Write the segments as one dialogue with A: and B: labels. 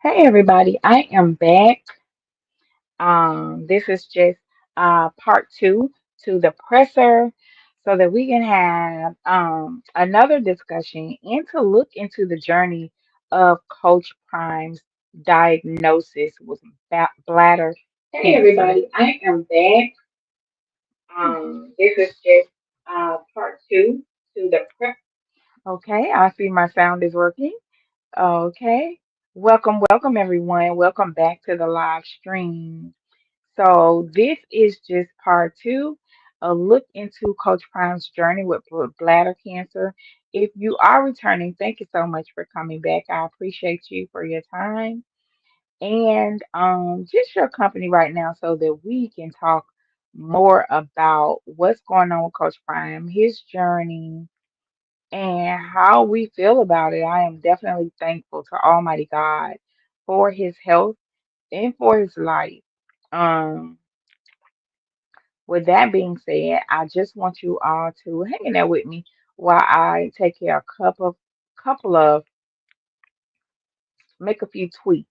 A: Hey everybody, I am back. This is just part two to the presser so that we can have another discussion and to look into the journey of Coach Prime's diagnosis with bladder
B: Hey
A: cancer.
B: everybody, I am back. This is just part two to the prep.
A: Okay, I see my sound is working. Okay, welcome everyone. Welcome back to the live stream. So this is just part two, a look into Coach Prime's journey with bladder cancer. If you are returning, thank you so much for coming back. I appreciate you for your time and just your company right now so that we can talk more about what's going on with Coach Prime, his journey, and how we feel about it. I am definitely thankful to Almighty God for his health and for his life. Um, With that being said, I just want you all to hang in there with me while I take care of couple of make a few tweaks,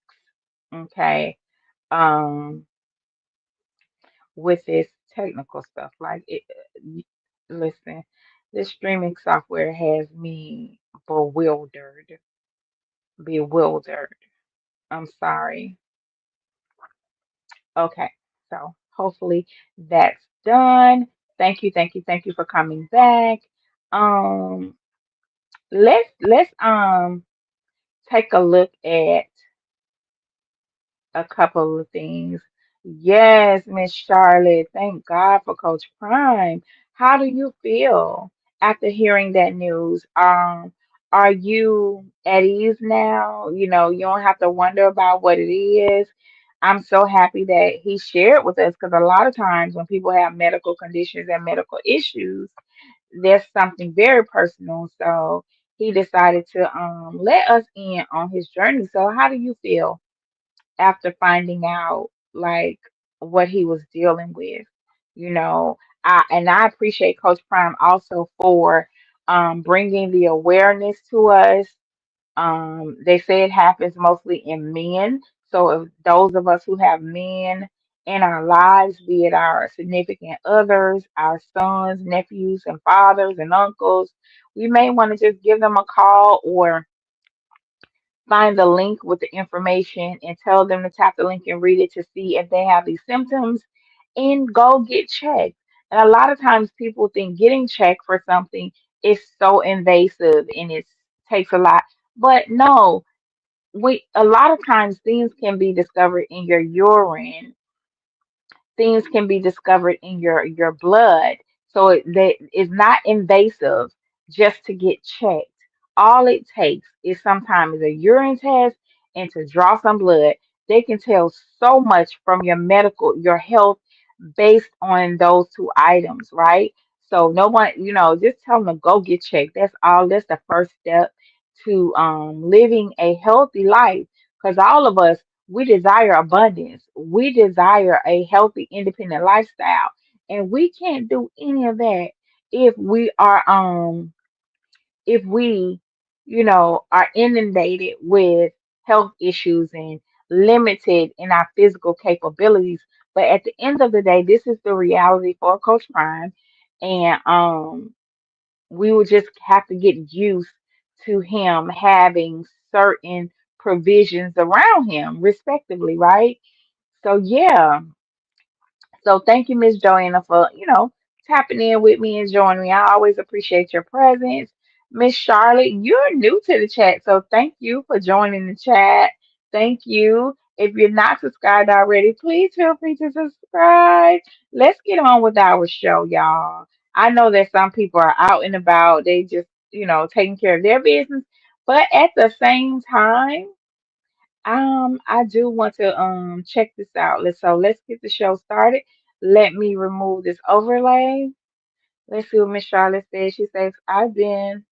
A: okay? Um, with this technical stuff. Listen, this streaming software has me bewildered, bewildered. I'm sorry. Okay, so hopefully that's done. Thank you for coming back. Um, let's take a look at a couple of things. Yes, Miss Charlotte, thank God for Coach Prime. How do you feel after hearing that news? Are you at ease now? You know, you don't have to wonder about what it is. I'm so happy that he shared with us because a lot of times when people have medical conditions and medical issues, there's something very personal. So he decided to let us in on his journey. So how do you feel after finding out like what he was dealing with? You know, I appreciate Coach Prime also for bringing the awareness to us. They say it happens mostly in men. So if those of us who have men in our lives, be it our significant others, our sons, nephews, and fathers and uncles, we may want to just give them a call or find the link with the information and tell them to tap the link and read it to see if they have these symptoms and go get checked. And a lot of times people think getting checked for something is so invasive and it takes a lot. But no, we a lot of times things can be discovered in your urine, things can be discovered in your blood. So that is not invasive just to get checked. All it takes is sometimes a urine test and to draw some blood. They can tell so much from your health based on those two items, right? So no one, just tell them to go get checked. That's all. That's the first step to living a healthy life. Because all of us, we desire abundance. We desire a healthy, independent lifestyle. And we can't do any of that if we are if we, are inundated with health issues and limited in our physical capabilities. But at the end of the day, this is the reality for Coach Prime. And we would just have to get used to him having certain provisions around him, respectively, right? So yeah, so thank you, Miss Joanna, for tapping in with me and joining me. I always appreciate your presence. Miss Charlotte, you're new to the chat, so thank you for joining the chat. Thank you. If you're not subscribed already, please feel free to subscribe. Let's get on with our show, y'all. I know that some people are out and about, they just, taking care of their business, but at the same time, I do want to check this out. Let's get the show started. Let me remove this overlay. Let's see what Miss Charlotte says. She says, I've been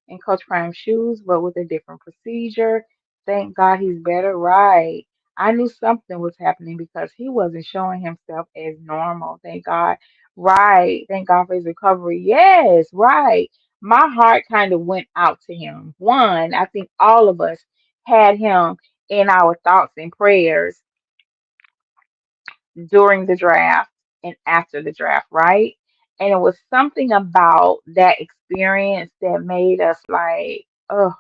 A: in Coach Prime's shoes, but with a different procedure. Thank God he's better. Right. I knew something was happening because he wasn't showing himself as normal. Thank God. Right. Thank God for his recovery. Yes, right. My heart kind of went out to him. One, I think all of us had him in our thoughts and prayers during the draft and after the draft, right? And it was something about that experience that made us like, oh,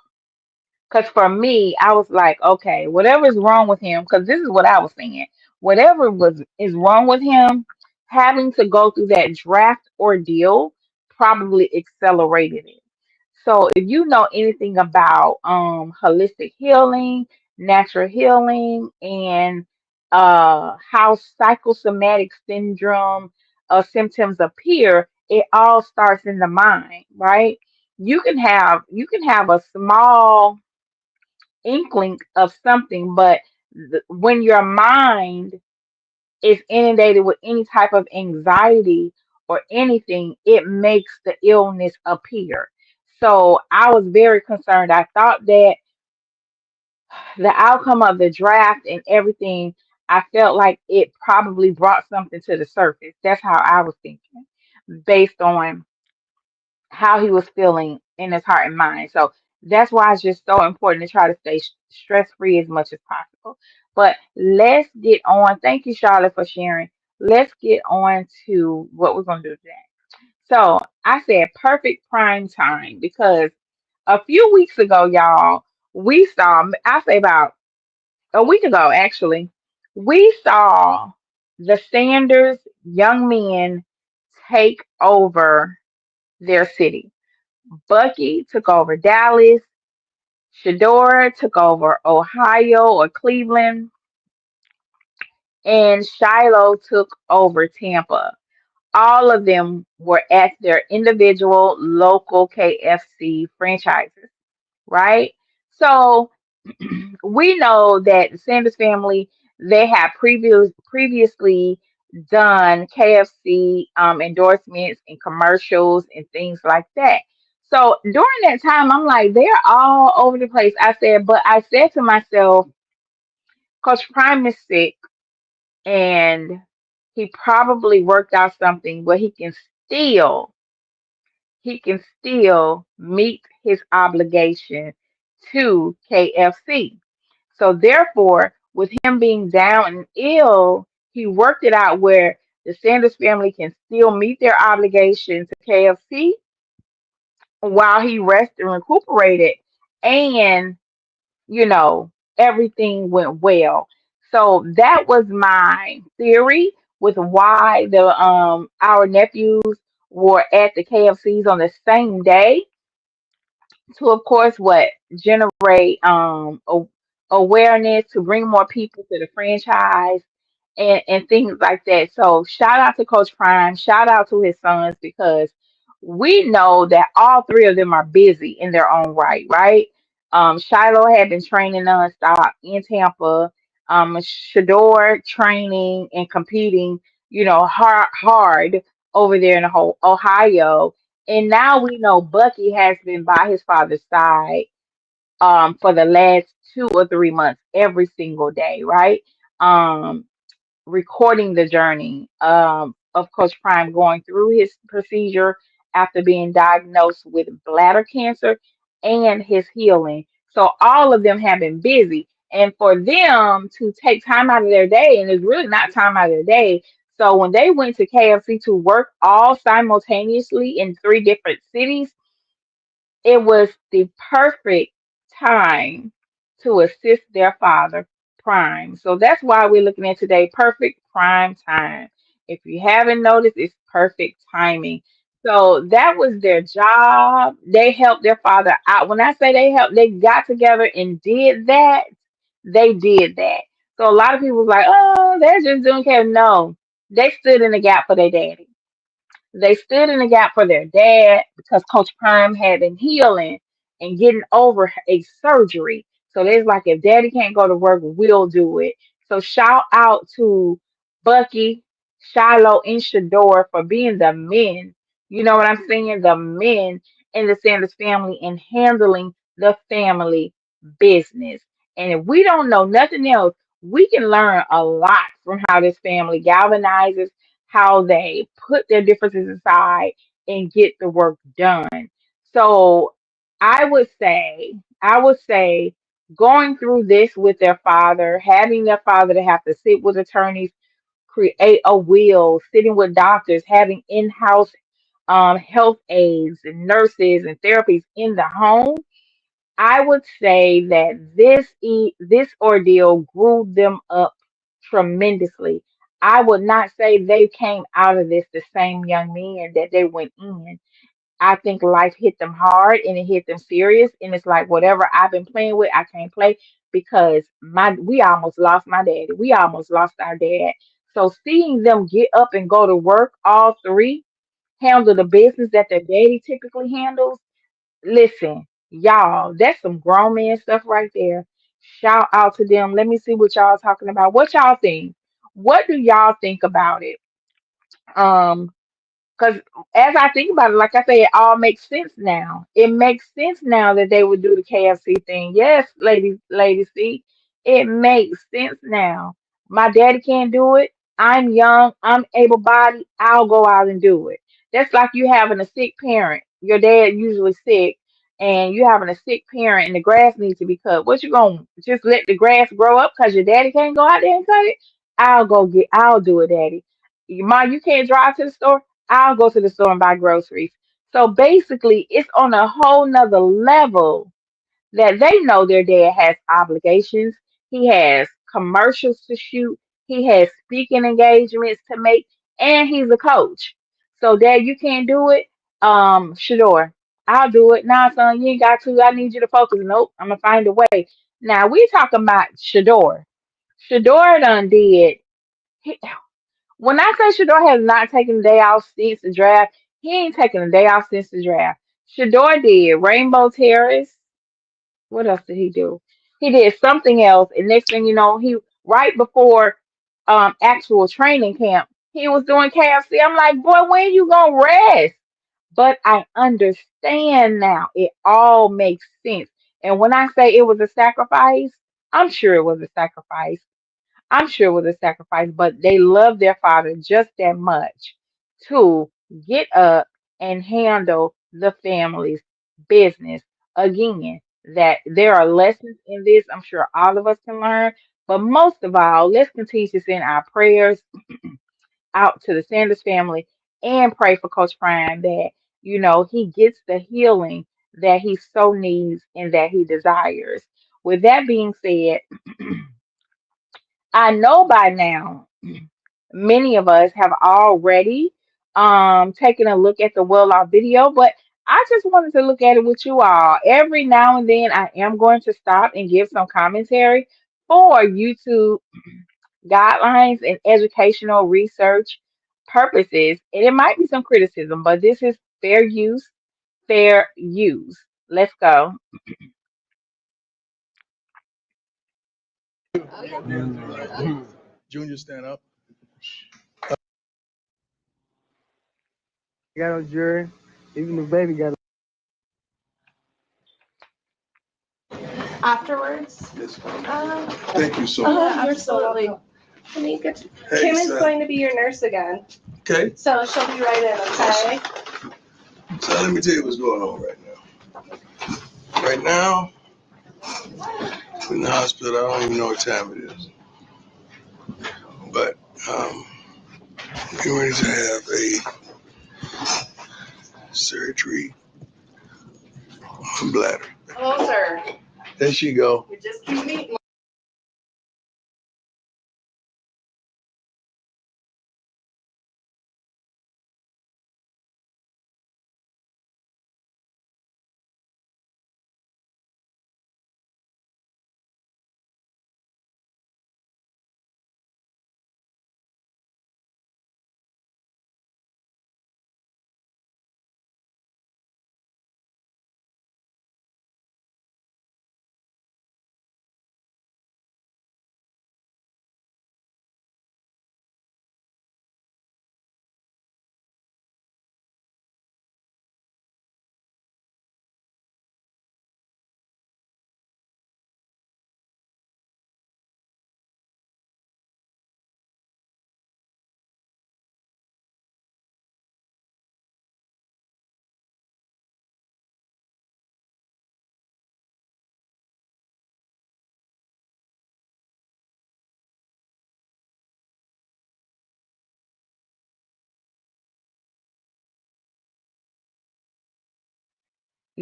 A: because for me, I was like, okay, whatever's wrong with him, because this is what I was saying. Whatever was is wrong with him, having to go through that draft ordeal probably accelerated it. So if you know anything about holistic healing, natural healing, and how psychosomatic syndrome symptoms appear, it all starts in the mind, right? You can have a small inkling of something, but when your mind is inundated with any type of anxiety or anything, it makes the illness appear. So I was very concerned. I thought that the outcome of the draft and everything, I felt like it probably brought something to the surface. That's how I was thinking, based on how he was feeling in his heart and mind. So that's why it's just so important to try to stay stress free as much as possible. But let's get on. Thank you, Charlotte, for sharing. Let's get on to what we're going to do today. So I said perfect prime time because a few weeks ago, y'all, we saw, I say about a week ago, actually, we saw the Sanders young men take over their city. Bucky took over Dallas. Shador took over Ohio or Cleveland. And Shiloh took over Tampa. All of them were at their individual local KFC franchises, right? So we know that the Sanders family, they had previously done KFC endorsements and commercials and things like that. So during that time, I'm like, they're all over the place. I said to myself, Coach Prime is sick and he probably worked out something where still he can still meet his obligation to KFC. So therefore, with him being down and ill, he worked it out where the Sanders family can still meet their obligation to KFC while he rested and recuperated, and you know, everything went well. So that was my theory with why the our nephews were at the KFCs on the same day to, of course, what generate awareness to bring more people to the franchise and things like that. So shout out to Coach Prime, shout out to his sons because we know that all three of them are busy in their own right, right? Shiloh had been training nonstop in Tampa. Shador training and competing, hard over there in the whole Ohio. And now we know Bucky has been by his father's side for the last 2 or 3 months every single day, right? Um, Recording the journey of Coach Prime going through his procedure after being diagnosed with bladder cancer and his healing. So all of them have been busy. And for them to take time out of their day, and it's really not time out of their day. So when they went to KFC to work all simultaneously in three different cities, it was the perfect time to assist their father, Prime. So that's why we're looking at today, perfect prime time. If you haven't noticed, it's perfect timing. So that was their job. They helped their father out. When I say they helped, they got together and did that. They did that. So a lot of people was like, oh, they're just doing care. No, they stood in the gap for their daddy. They stood in the gap for their dad because Coach Prime had been healing and getting over a surgery. So there's like, if daddy can't go to work, we'll do it. So shout out to Bucky, Shiloh, and Shador for being the men. You know what I'm saying? The men in the Sanders family and handling the family business. And if we don't know nothing else, we can learn a lot from how this family galvanizes, how they put their differences aside and get the work done. So I would say going through this with their father, having their father to have to sit with attorneys, create a will, sitting with doctors, having in-house health aides and nurses and therapies in the home. I would say that this ordeal grew them up tremendously. I would not say they came out of this the same young men that they went in. I think life hit them hard and it hit them serious. And it's like whatever I've been playing with, I can't play because my we almost lost my daddy. We almost lost our dad. So seeing them get up and go to work, all three, handle the business that their daddy typically handles. Listen, y'all, that's some grown man stuff right there. Shout out to them. Let me see what y'all talking about. What y'all think? What do y'all think about it? Um, because as I think about it, like I say, it all makes sense now. It makes sense now that they would do the KFC thing. Yes, ladies, see, it makes sense now. My daddy can't do it. I'm young. I'm able-bodied. I'll go out and do it. That's like you having a sick parent. Your dad usually sick, and you having a sick parent, and the grass needs to be cut. What you gonna just let the grass grow up because your daddy can't go out there and cut it? I'll do it, daddy. Ma, you can't drive to the store. I'll go to the store and buy groceries. So basically, it's on a whole nother level that they know their dad has obligations. He has commercials to shoot. He has speaking engagements to make, and he's a coach. So, Dad, you can't do it. Shador, I'll do it. Nah, son, you ain't got to. I need you to focus. Nope, I'm gonna find a way. Now we talking about Shador. Shador done did. When I say Shador has not taken a day off since the draft, he ain't taken a day off since the draft. Shador did Rainbow Terrace. What else did he do? He did something else, and next thing you know, he right before actual training camp, he was doing KFC. I'm like, boy, when you gonna rest? But I understand now. It all makes sense. And when I say it was a sacrifice, I'm sure it was a sacrifice. I'm sure it was a sacrifice, but they love their father just that much to get up and handle the family's business. Again, that there are lessons in this, I'm sure all of us can learn. But most of all, let's continue to send our prayers out to the Sanders family and pray for Coach Prime that, he gets the healing that he so needs and that he desires. With that being said, I know by now many of us have already taken a look at the well off video, but I just wanted to look at it with you all. Every now and then I am going to stop and give some commentary for YouTube guidelines and educational research purposes. And it might be some criticism, but this is fair use, fair use. Let's go.
C: Junior, stand up.
D: Got on jury. Even the baby got.
C: Afterwards. Yes. Thank you so much. Oh, you're so welcome. Let me get Kim is going to be your nurse again. Okay. So she'll be right in, okay? So let me tell you what's going on right now. Right now, we're in the hospital. I don't even know what time it is. But we're ready to have a surgery on bladder. Hello, sir. There she go. We just keep meeting.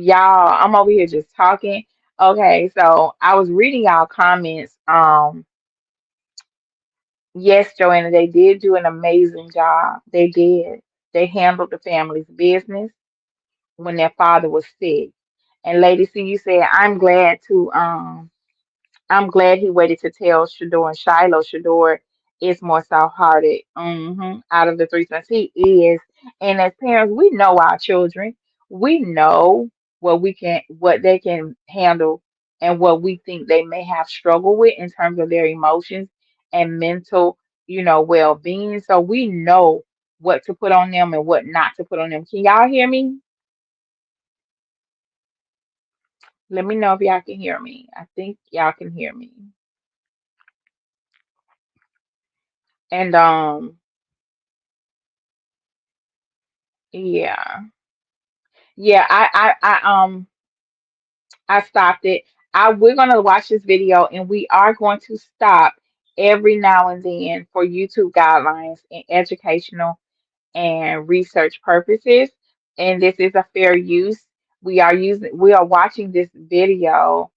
A: Y'all, I'm over here just talking. Okay, so I was reading y'all comments. Yes, Joanna, they did do an amazing job. They did. They handled the family's business when their father was sick. And Lady C, you said, I'm glad he waited to tell Shador and Shiloh. Shador is more soft-hearted. Out of the three sons, he is. And as parents, we know our children. We know what they can handle, and what we think they may have struggled with in terms of their emotions and mental, well-being. So we know what to put on them and what not to put on them. Can y'all hear me? Let me know if y'all can hear me. I think y'all can hear me. And yeah. Yeah, I stopped it. We're gonna watch this video and we are going to stop every now and then for YouTube guidelines and educational and research purposes. And this is a fair use. We are watching this video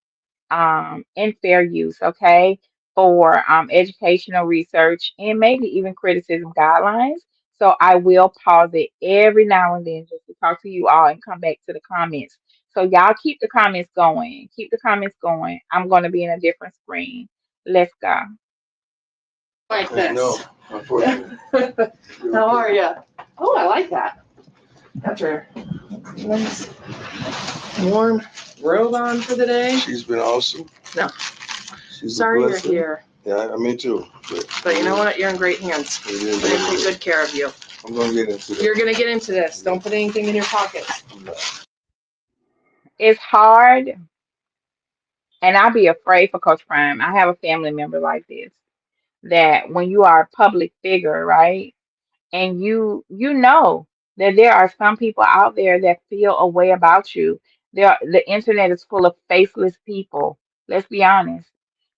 A: and fair use, okay, for educational research and maybe even criticism guidelines. So I will pause it every now and then just to talk to you all and come back to the comments. So y'all keep the comments going. Keep the comments going. I'm going to be in a different screen. Let's go.
C: Like this. No, unfortunately. How are you? Oh, I like that. Got your nice warm robe on for the day.
E: She's been awesome.
C: No.
E: She's
C: Sorry you're here.
E: Yeah, I mean too.
C: But you know what? You're in great hands. We're going to take good care of you.
E: I'm going to get into this.
C: You're going to get into this. Don't put anything in your pockets.
A: It's hard, and I'll be afraid for Coach Prime. I have a family member like this that when you are a public figure, right? And you know that there are some people out there that feel a way about you. The internet is full of faceless people. Let's be honest.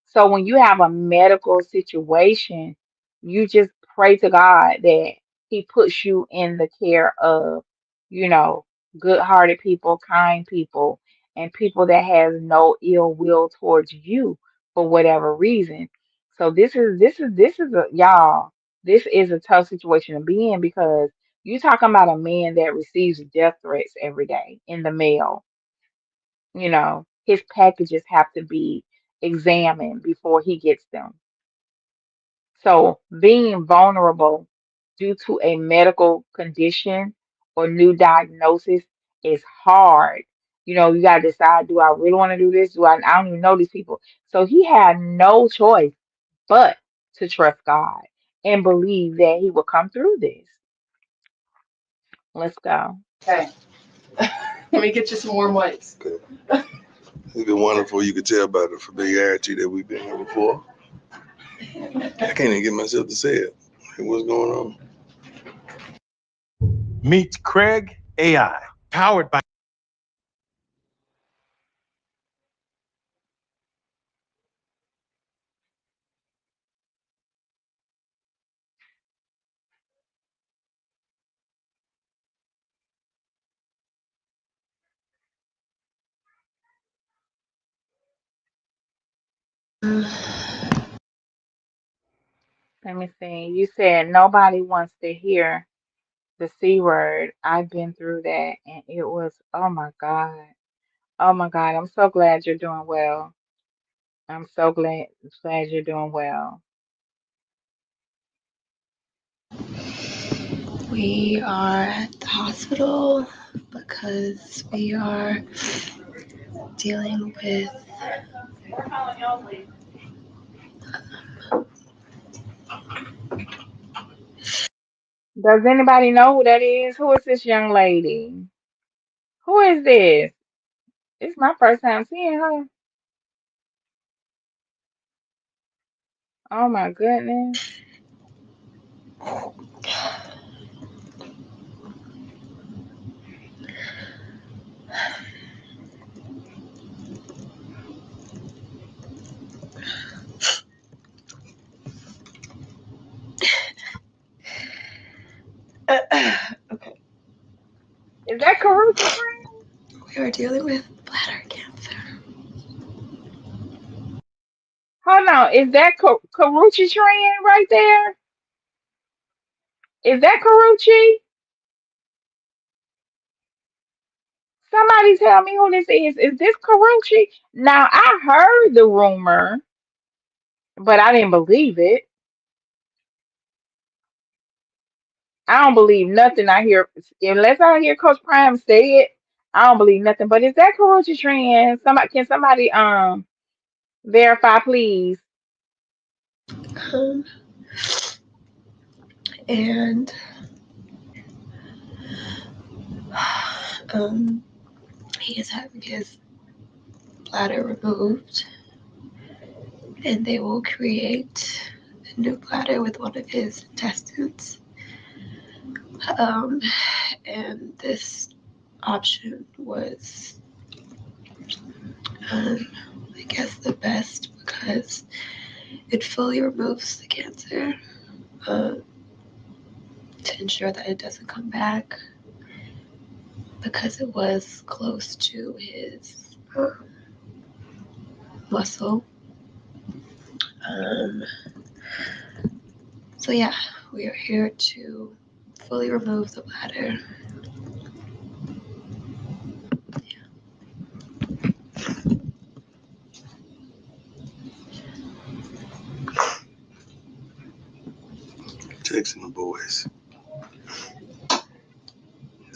A: So when you have a medical situation, you just pray to God that He puts you in the care of, you know, good-hearted people, kind people, and people that has no ill will towards you for whatever reason. So this is a y'all. This is a tough situation to be in because you're talking about a man that receives death threats every day in the mail. His packages have to be examined before he gets them. So being vulnerable due to a medical condition or new diagnosis is hard. You gotta decide, do I really want to do this? I don't even know these people. So he had no choice but to trust God and believe that he will come through this. Let's go.
C: Okay. Let me get you some warm wipes.
E: Okay. It's been wonderful. You could tell by the familiarity that we've been here before. I can't even get myself to say it. Hey, what's going on?
F: Meet Craig AI, powered by.
A: Let me see. You said nobody wants to hear the C word. I've been through that and it was, oh my God. Oh my God. I'm so glad you're doing well. I'm so glad you're doing well.
G: We are at the hospital because we are dealing with
A: Does anybody know who that is? Who is this young lady? Who is this? It's my first time seeing her. Oh my goodness.
G: okay.
A: Is that Carusa friend?
G: we are dealing with bladder cancer.
A: Hold on, is that Karuchi Tran right there? Is that Karuchi? Somebody tell me who this is. Is this Karuchi? Now I heard the rumor, but I didn't believe it. I don't believe nothing I hear unless I hear Coach Prime say it. I don't believe nothing. But is that Karuchi Tran? Somebody verify please?
G: Um, and he is having his bladder removed, and they will create a new bladder with one of his intestines. Um, and this option was, um, I guess, the best because it fully removes the cancer uh, to ensure that it doesn't come back because it was close to his muscle. Um, so yeah, we are here to fully remove the bladder.
E: Texting the boys.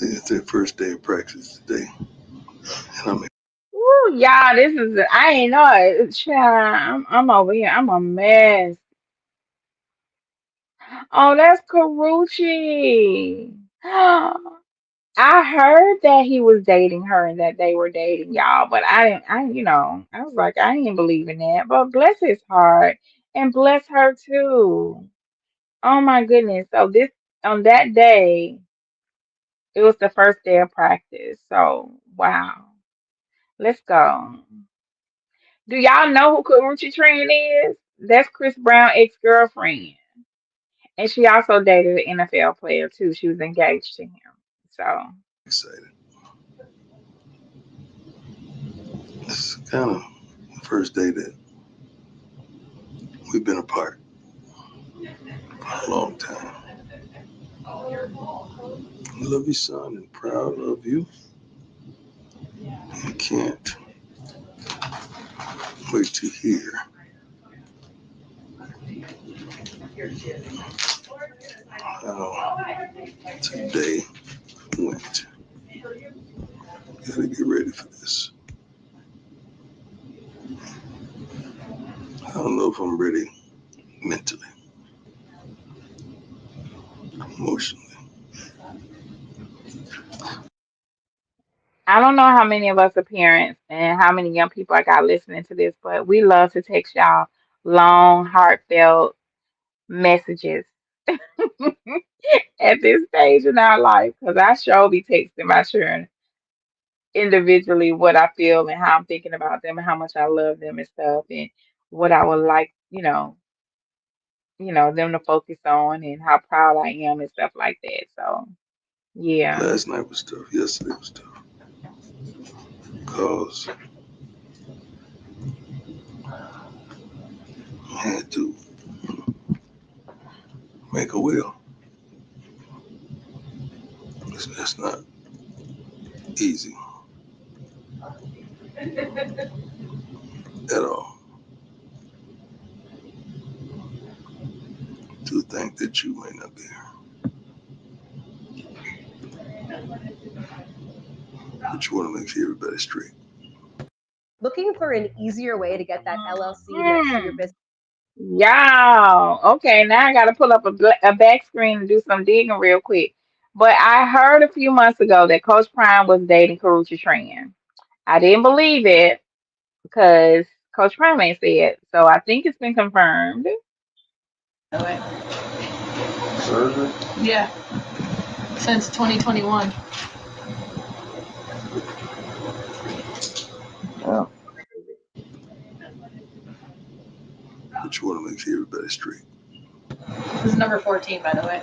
E: It's their first day of practice today. And I'm
A: Woo, y'all, I ain't know it. Child, I'm over here. I'm a mess. Oh, that's Karuchi. I heard that he was dating her and that they were dating y'all, but I was like, I ain't believing that. But bless his heart and bless her too. Oh my goodness. So on that day, it was the first day of practice. So wow. Let's go. Do y'all know who Karuchi Tran is? That's Chris Brown ex-girlfriend. And she also dated an NFL player too. She was engaged to him. So
E: excited. It's kind of the first day that we've been apart for a long time. I love you, son, and proud of you. I can't wait to hear how today went. Gotta get ready for this. I don't know if I'm ready mentally, emotionally.
A: I don't know how many of us are parents and how many young people I got listening to this, but we love to text y'all long, heartfelt messages at this stage in our life because I sure be texting my children individually what I feel and how I'm thinking about them and how much I love them and stuff and what I would like, them to focus on and how proud I am and stuff like that. So yeah.
E: Last night was tough. Yesterday was tough. Because I had to make a will. That's not easy at all. To think that you may not be here. But you want to make sure everybody's straight.
H: Looking for an easier way to get that LLC next to your business.
A: Y'all, okay, now I gotta pull up a back screen and do some digging real quick. But I heard a few months ago that Coach Prime was dating Karuchi Tran. I didn't believe it because Coach Prime ain't said it. So I think it's been confirmed.
E: Surgery?
C: Yeah, since 2021.
A: Oh.
E: But you want to make sure everybody's straight.
C: This is number 14, by the way.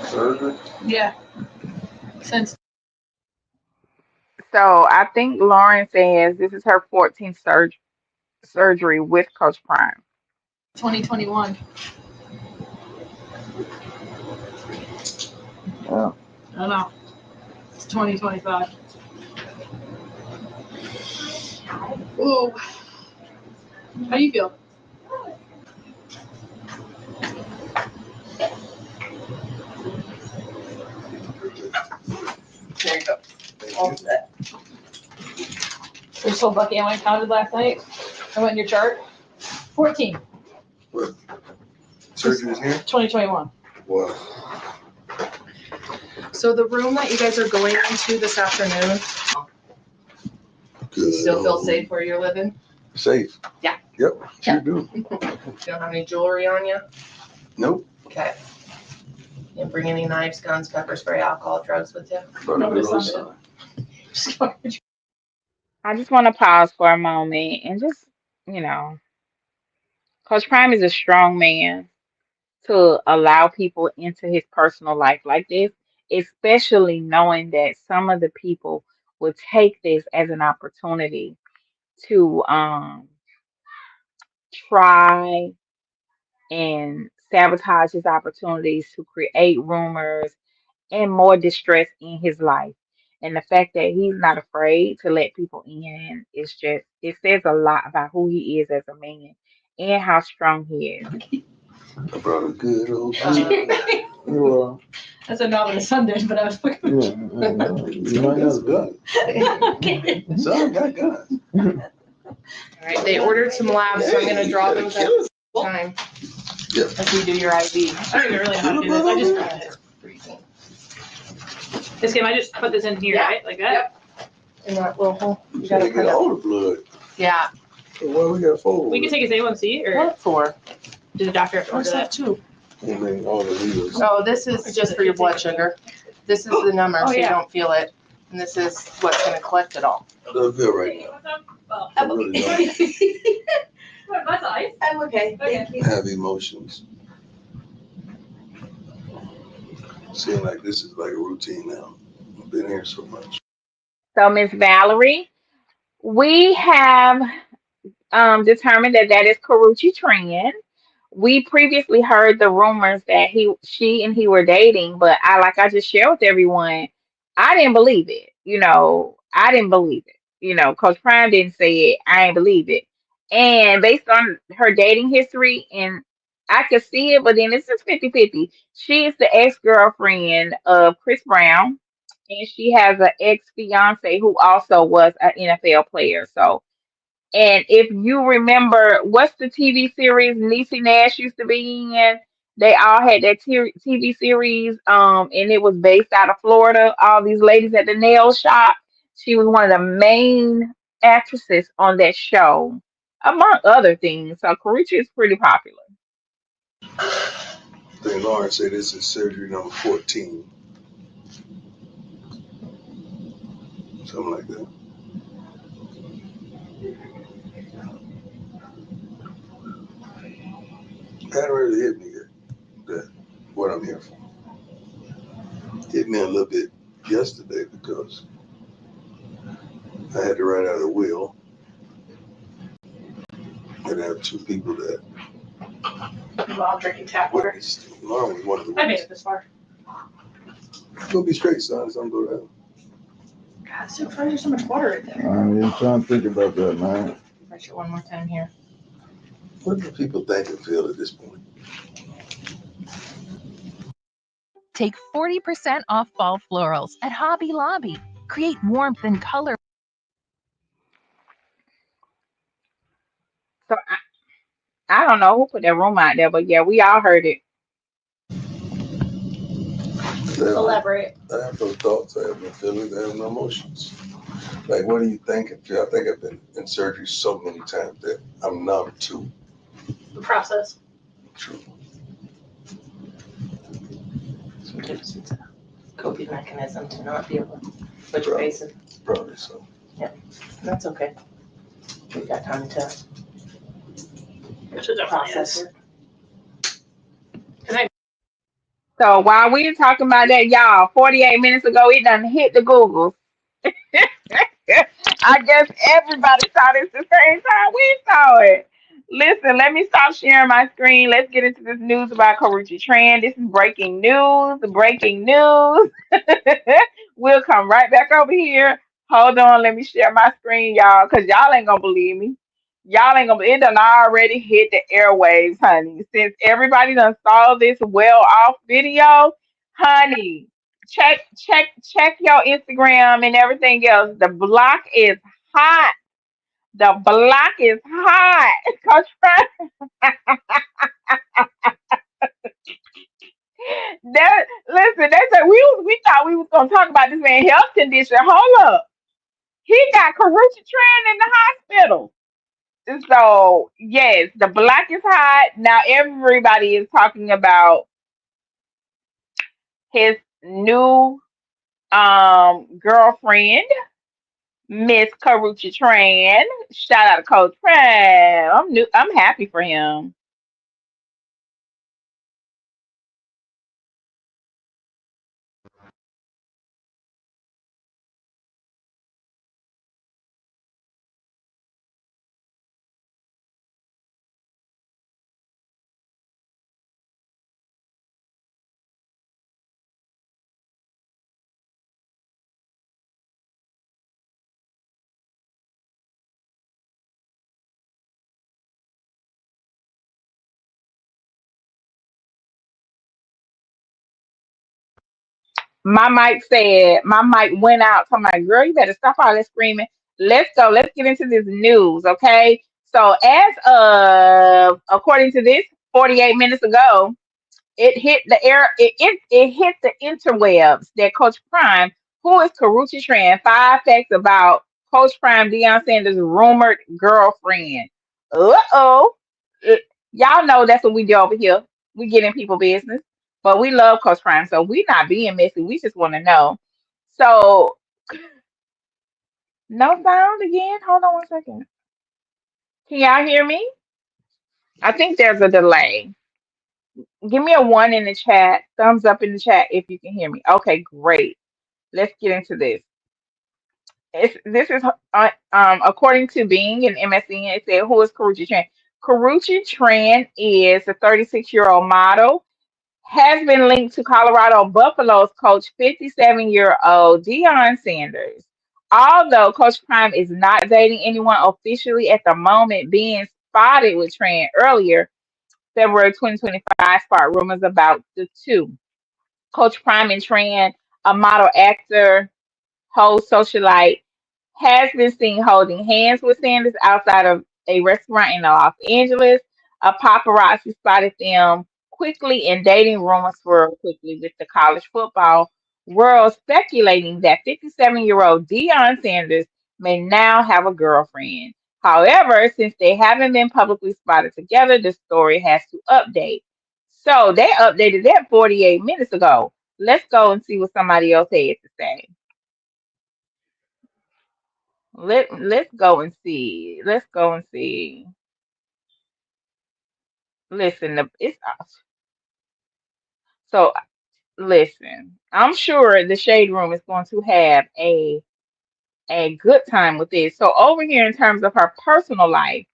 E: Surgery?
C: Yeah, since
A: So I think Lauren says this is her 14th surgery with Coach Prime.
C: 2021.
D: Yeah.
C: I don't know. It's 2025. Ooh. How do you feel? There you go. All set. We told Bucky I went counted last night. I went in your chart. 14.
E: What? Surgery is here?
C: 2021.
E: Wow.
C: So the room that you guys are going into this afternoon,
E: Good.
C: still feel safe where you're living?
E: Safe?
C: Yeah.
E: Yep, sure do.
C: You don't have any jewelry on you?
E: Nope.
C: Okay. You didn't bring any knives, guns, pepper spray, alcohol, drugs with you?
E: Brought a good old
C: Sunday.
E: son.
A: I just want to pause for a moment and just, you know, Coach Prime is a strong man to allow people into his personal life like this, especially knowing that some of the people will take this as an opportunity to try and sabotage his opportunities to create rumors and more distress in his life. And the fact that he's not afraid to let people in is just, it says a lot about who he is as a man and how strong he is.
E: I brought a good old
D: Well,
C: That's not what his son did, but I was looking.
D: you might have
E: gun. Son got guns.
C: All right, they ordered some labs, so I'm gonna draw those at the time.
E: Yeah.
C: As we do your IV. I don't even really know how to do this. I just grabbed it. This game, I just put this in here, right? Like that? Yep. In that little hole.
E: You gotta get all the blood.
C: Yeah.
E: So why we got 4?
C: We can take his A1C or? What for? Does the doctor have to order that? Too.
E: I mean, all the needles.
C: Oh, this is just for your blood sugar. This is the number, so you don't feel it. And this is what's gonna collect it all.
E: I don't feel right now. I really don't.
C: I'm okay. Thank you.
E: I have emotions. Seems like this is like a routine now. I've been here so much.
A: So, Miss Valerie, we have determined that that is Karuchi Tran. We previously heard the rumors that she and he were dating, but I just shared with everyone, I didn't believe it. I didn't believe it. Coach Prime didn't say it. I didn't believe it. And based on her dating history, and I could see it, but then it's just 50-50. She is the ex-girlfriend of Chris Brown, and she has an ex-fiance who also was an NFL player. So, and if you remember, what's the TV series Niecy Nash used to be in? They all had that TV series, and it was based out of Florida. All these ladies at the nail shop. She was one of the main actresses on that show, among other things. So Karuchi is pretty popular.
E: I think Lauren said this is surgery number 14. Something like that. It hadn't really hit me yet. That what I'm here for. Hit me a little bit yesterday because I had to write out a will and have 2 people that.
C: Well, I'm drinking tap water.
E: Lauren was one of the
C: I made
E: ones.
C: it this far.
E: It's gonna be straight, son. It's gonna go down.
C: God, so why is there so much water right there?
D: I'm just trying to think about that, man.
C: Brush it one more time here.
E: What do people think and feel at this point?
I: Take 40% off fall florals at Hobby Lobby. Create warmth and color.
A: So I don't know who put that rumor out there, but yeah, we all heard it.
C: Elaborate.
E: I have no thoughts. I have no feelings. I have no emotions. Like, what do you think and feel? I think I've been in surgery so many times that I'm numb to.
C: The process.
E: True.
C: Sometimes it's a coping mechanism to not be able to put your face in.
E: Probably so.
C: Yeah, that's okay. We've got time to process it.
A: So while we were talking about that, y'all, 48 minutes ago, it done hit the Google. I guess everybody saw this the same time we saw it. Listen, let me stop sharing my screen. Let's get into this news about Karuchi Tran. This is breaking news. Breaking news. We'll come right back over here. Hold on, let me share my screen, y'all, because y'all ain't gonna believe me. Y'all ain't gonna. It done already hit the airwaves, honey. Since everybody done saw this well off video, honey. Check your Instagram and everything else. The block is hot. The block is hot. Coach Frank, that listen, they said we thought we was gonna talk about this man health condition. Hold up. He got Karuchi Tran in the hospital. So yes, the block is hot. Now everybody is talking about his new girlfriend, Miss Karuchi Tran. Shout out to Coach Tran. I'm happy for him. My mic went out. So my girl, you better stop all that screaming. Let's go. Let's get into this news, okay? So as of according to this, 48 minutes ago, it hit the air. It hit the interwebs that Coach Prime, who is Karuchi Tran, five facts about Coach Prime, Deion Sanders' rumored girlfriend. Uh-oh. Y'all know that's what we do over here. We get in people business, but we love Coach Prime, so we not being messy. We just want to know. So no sound again. Hold on one second. Can y'all hear me? I think there's a delay. Give me a one in the chat. Thumbs up in the chat if you can hear me. Okay, great. Let's get into this. This is according to Bing and MSN. It said, "Who is Karuchi Tran?" Karuchi Tran is a 36-year-old model. Has been linked to Colorado Buffaloes coach 57-year-old Deion Sanders. Although Coach Prime is not dating anyone officially at the moment, being spotted with Tran earlier, February 2025, sparked rumors about the two. Coach Prime and Tran, a model actor, host, socialite, has been seen holding hands with Sanders outside of a restaurant in Los Angeles. A paparazzi spotted them quickly, and dating rumors swirled quickly with the college football world speculating that 57-year-old Deion Sanders may now have a girlfriend. However, since they haven't been publicly spotted together, the story has to update. So they updated that 48 minutes ago. Let's go and see what somebody else had to say. Let's go and see. Let's go and see. Listen, it's so listen. I'm sure the shade room is going to have a good time with this. So over here in terms of her personal life,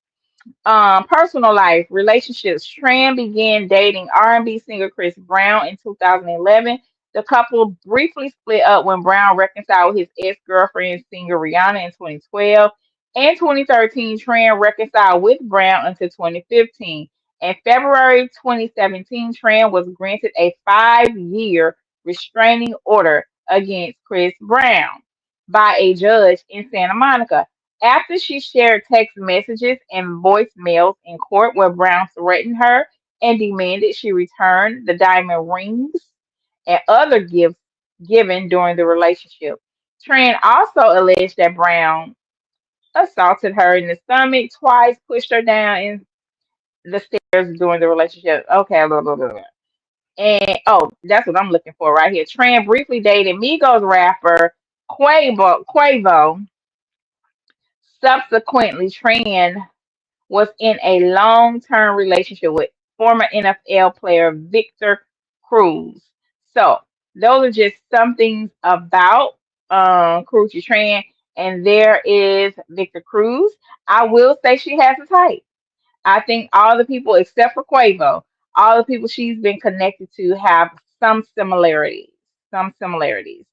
A: relationships. Tran began dating R&B singer Chris Brown in 2011. The couple briefly split up when Brown reconciled with his ex-girlfriend, singer Rihanna, in 2012. In 2013, Tran reconciled with Brown until 2015. In February 2017, Tran was granted a 5-year restraining order against Chris Brown by a judge in Santa Monica after she shared text messages and voicemails in court where Brown threatened her and demanded she return the diamond rings and other gifts given during the relationship. Tran also alleged that Brown assaulted her in the stomach twice, pushed her down in the stairs during the relationship. Okay, blah, blah, blah, blah. And oh, that's what I'm looking for right here. Tran briefly dated Migos rapper Quavo. Subsequently, Tran was in a long-term relationship with former NFL player Victor Cruz. So those are just some things about. Karuchi Tran, and there is Victor Cruz. I will say she has a type. I think all the people except for Quavo, all the people she's been connected to have some similarities. Some similarities.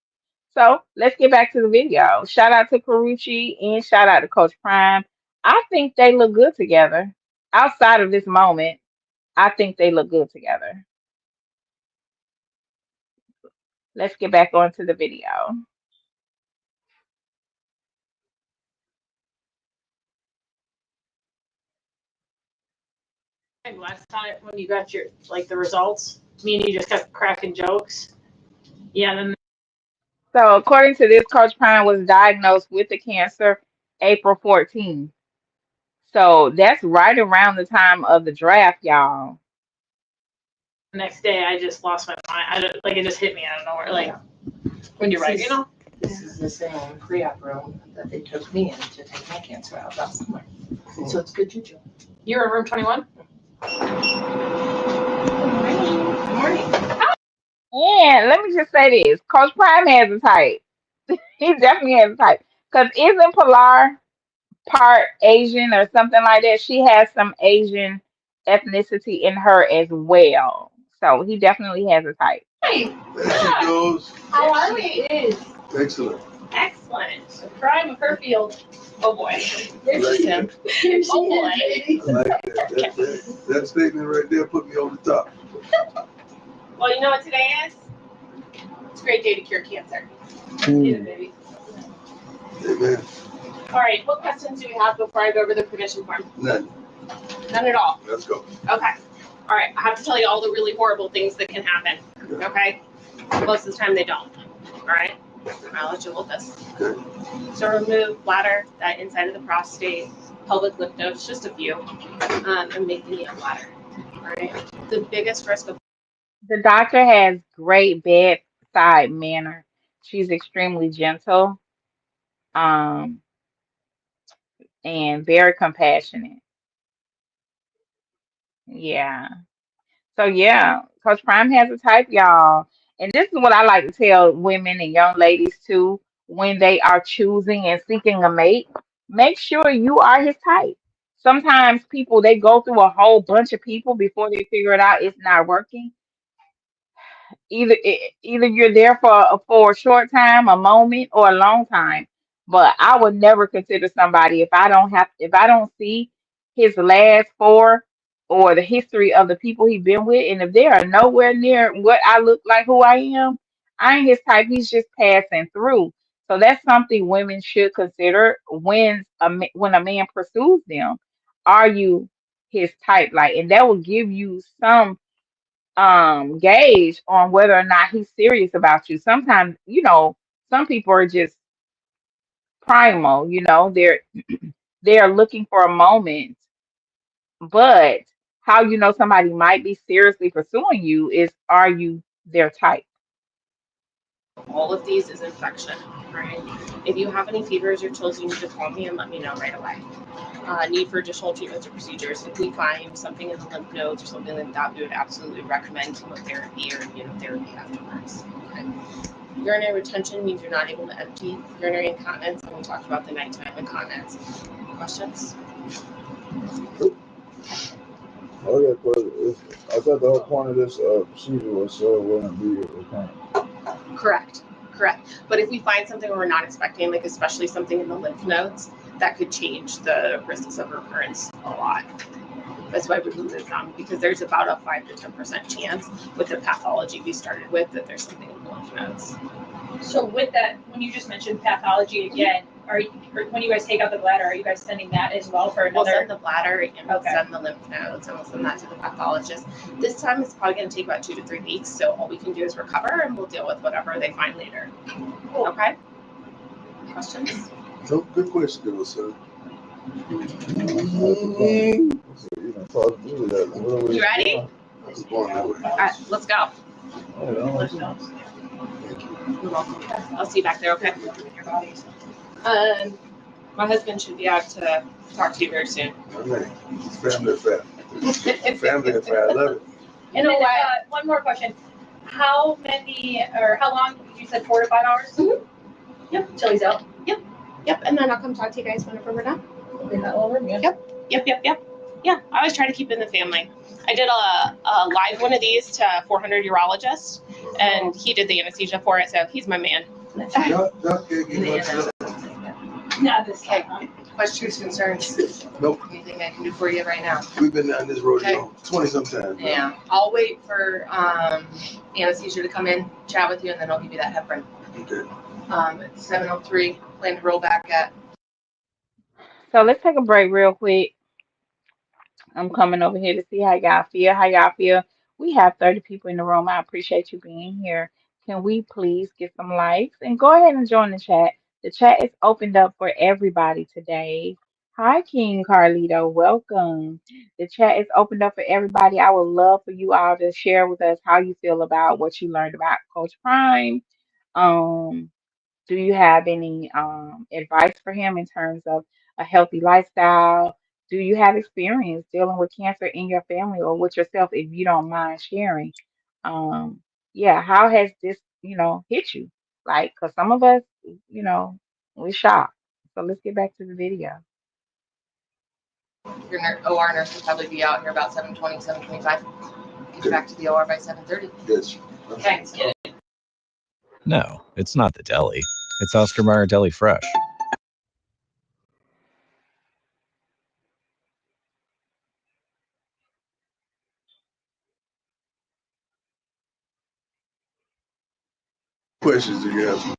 A: So let's get back to the video. Shout out to Karuchi and shout out to Coach Prime. I think they look good together. Outside of this moment, I think they look good together. Let's get back onto the video.
C: And last time when you got your the results, me and you just kept cracking jokes. Yeah, then
A: So according to this, Coach Prime was diagnosed with the cancer April 14th. So that's right around the time of the draft, y'all.
C: the next day I just lost my mind. I don't, it just hit me out of nowhere. When you're right,
J: This is the same pre-op room that they took me in to take my cancer out last summer. So it's good juju.
C: You're in room 21.
J: Good morning.
A: And let me just say this, Coach Prime has a type. He definitely has a type. Because isn't Pilar part Asian or something like that? She has some Asian ethnicity in her as well. So he definitely has a type.
C: Hey,
E: There she goes.
C: how are we?
E: Excellent.
C: Excellent. Prime Herfield. Oh boy. There
E: Like
C: she is. Oh boy.
E: I like that. That statement right there put me over the top.
C: Well, you know what today is? It's a great day to cure cancer. Yeah, baby.
E: Amen.
C: All right, what questions do we have before I go over the permission form?
E: None.
C: None at all.
E: Let's go.
C: Okay. All right, I have to tell you all the really horrible things that can happen. Okay? Most of the time they don't. All right? I'll let you hold this.
E: Okay.
C: So remove bladder, that inside of the prostate, pelvic lymph nodes, just a few, and make the bladder. All right? The biggest risk of
A: The doctor has great bedside manner. She's extremely gentle, um, and very compassionate. Yeah. So yeah, Coach Prime has a type, y'all. And this is what I like to tell women and young ladies too, when they are choosing and seeking a mate, make sure you are his type. Sometimes people they go through a whole bunch of people before they figure it out it's not working. Either you're there for a short time, a moment, or a long time. But I would never consider somebody if I don't see his last four or the history of the people he's been with, and if they are nowhere near what I look like, who I ain't his type. He's just passing through. So that's something women should consider when a man pursues them. Are you his type? Like, and that will give you some gauge on whether or not he's serious about you. Sometimes, some people are just primal, they're looking for a moment, but how you know somebody might be seriously pursuing you is are you their type?
C: all of these is infection, right? If you have any fevers or chills, you need to call me and let me know right away. Need for additional treatments or procedures. If we find something in the lymph nodes or something like that, we would absolutely recommend chemotherapy or immunotherapy afterwards. Okay. Urinary retention means you're not able to empty. Urinary incontinence, and we talked about the nighttime incontinence. Questions?
D: Okay, but I thought the whole point of this procedure was so it wouldn't be recurrent.
C: Correct. But if we find something we're not expecting, like especially something in the lymph nodes, that could change the risks of recurrence a lot. That's why we removed them, because there's about a 5 to 10% chance with the pathology we started with that there's something in the lymph nodes.
K: So with that, when you just mentioned pathology again, when you guys take out the bladder, are you guys sending that as well for another?
C: We'll send the bladder and we'll send the lymph nodes and we'll send that to the pathologist. This time it's probably going to take about 2 to 3 weeks, so all we can do is recover and we'll deal with whatever they find later. Cool. Okay? Questions?
E: No, good question, sir.
C: You ready?
E: I was born that way.
C: All right, let's go.
E: Thank you.
C: You're welcome. I'll see you back there, okay? My husband should be out to talk to you very soon.
E: Okay. Family affair. Family affair. I love it.
K: And then one more question. How long, you said 4 to 5 hours?
C: Mm-hmm. Yep, till he's out.
H: Yep, and then I'll come talk to you guys whenever we're done.
C: In that little room, yeah.
H: Yep. Yeah, I always try to keep in the family. I did a live one of these to 400 urologists, and he did the anesthesia for it, so he's my man.
C: Not this
H: Okay.
C: time.
H: Questions, concerns?
E: Nope.
H: Anything I can do for you right now?
E: We've been down this rodeo 20 sometimes.
H: Yeah, I'll wait for anesthesia to come in, chat with you, and then I'll give you that heparin.
E: Okay.
H: It's 7:03. Plan to roll back at.
A: So let's take a break real quick. I'm coming over here to see how y'all feel. How y'all feel? We have 30 people in the room. I appreciate you being here. Can we please get some likes and go ahead and join the chat? The chat is opened up for everybody today. Hi, King Carlito. Welcome. The chat is opened up for everybody. I would love for you all to share with us how you feel about what you learned about Coach Prime. Um, do you have any advice for him in terms of a healthy lifestyle? Do you have experience dealing with cancer in your family or with yourself if you don't mind sharing? Um, yeah, how has this, hit you? Like, because some of us, you know, we're shocked. So let's get back to the video.
H: Your OR nurse will probably be out here about 7:20, 7:25. Get you back to the OR by 7:30.
E: Yes.
H: Okay.
L: No, it's not the deli. It's Oscar Mayer Deli Fresh.
E: Questions do you have?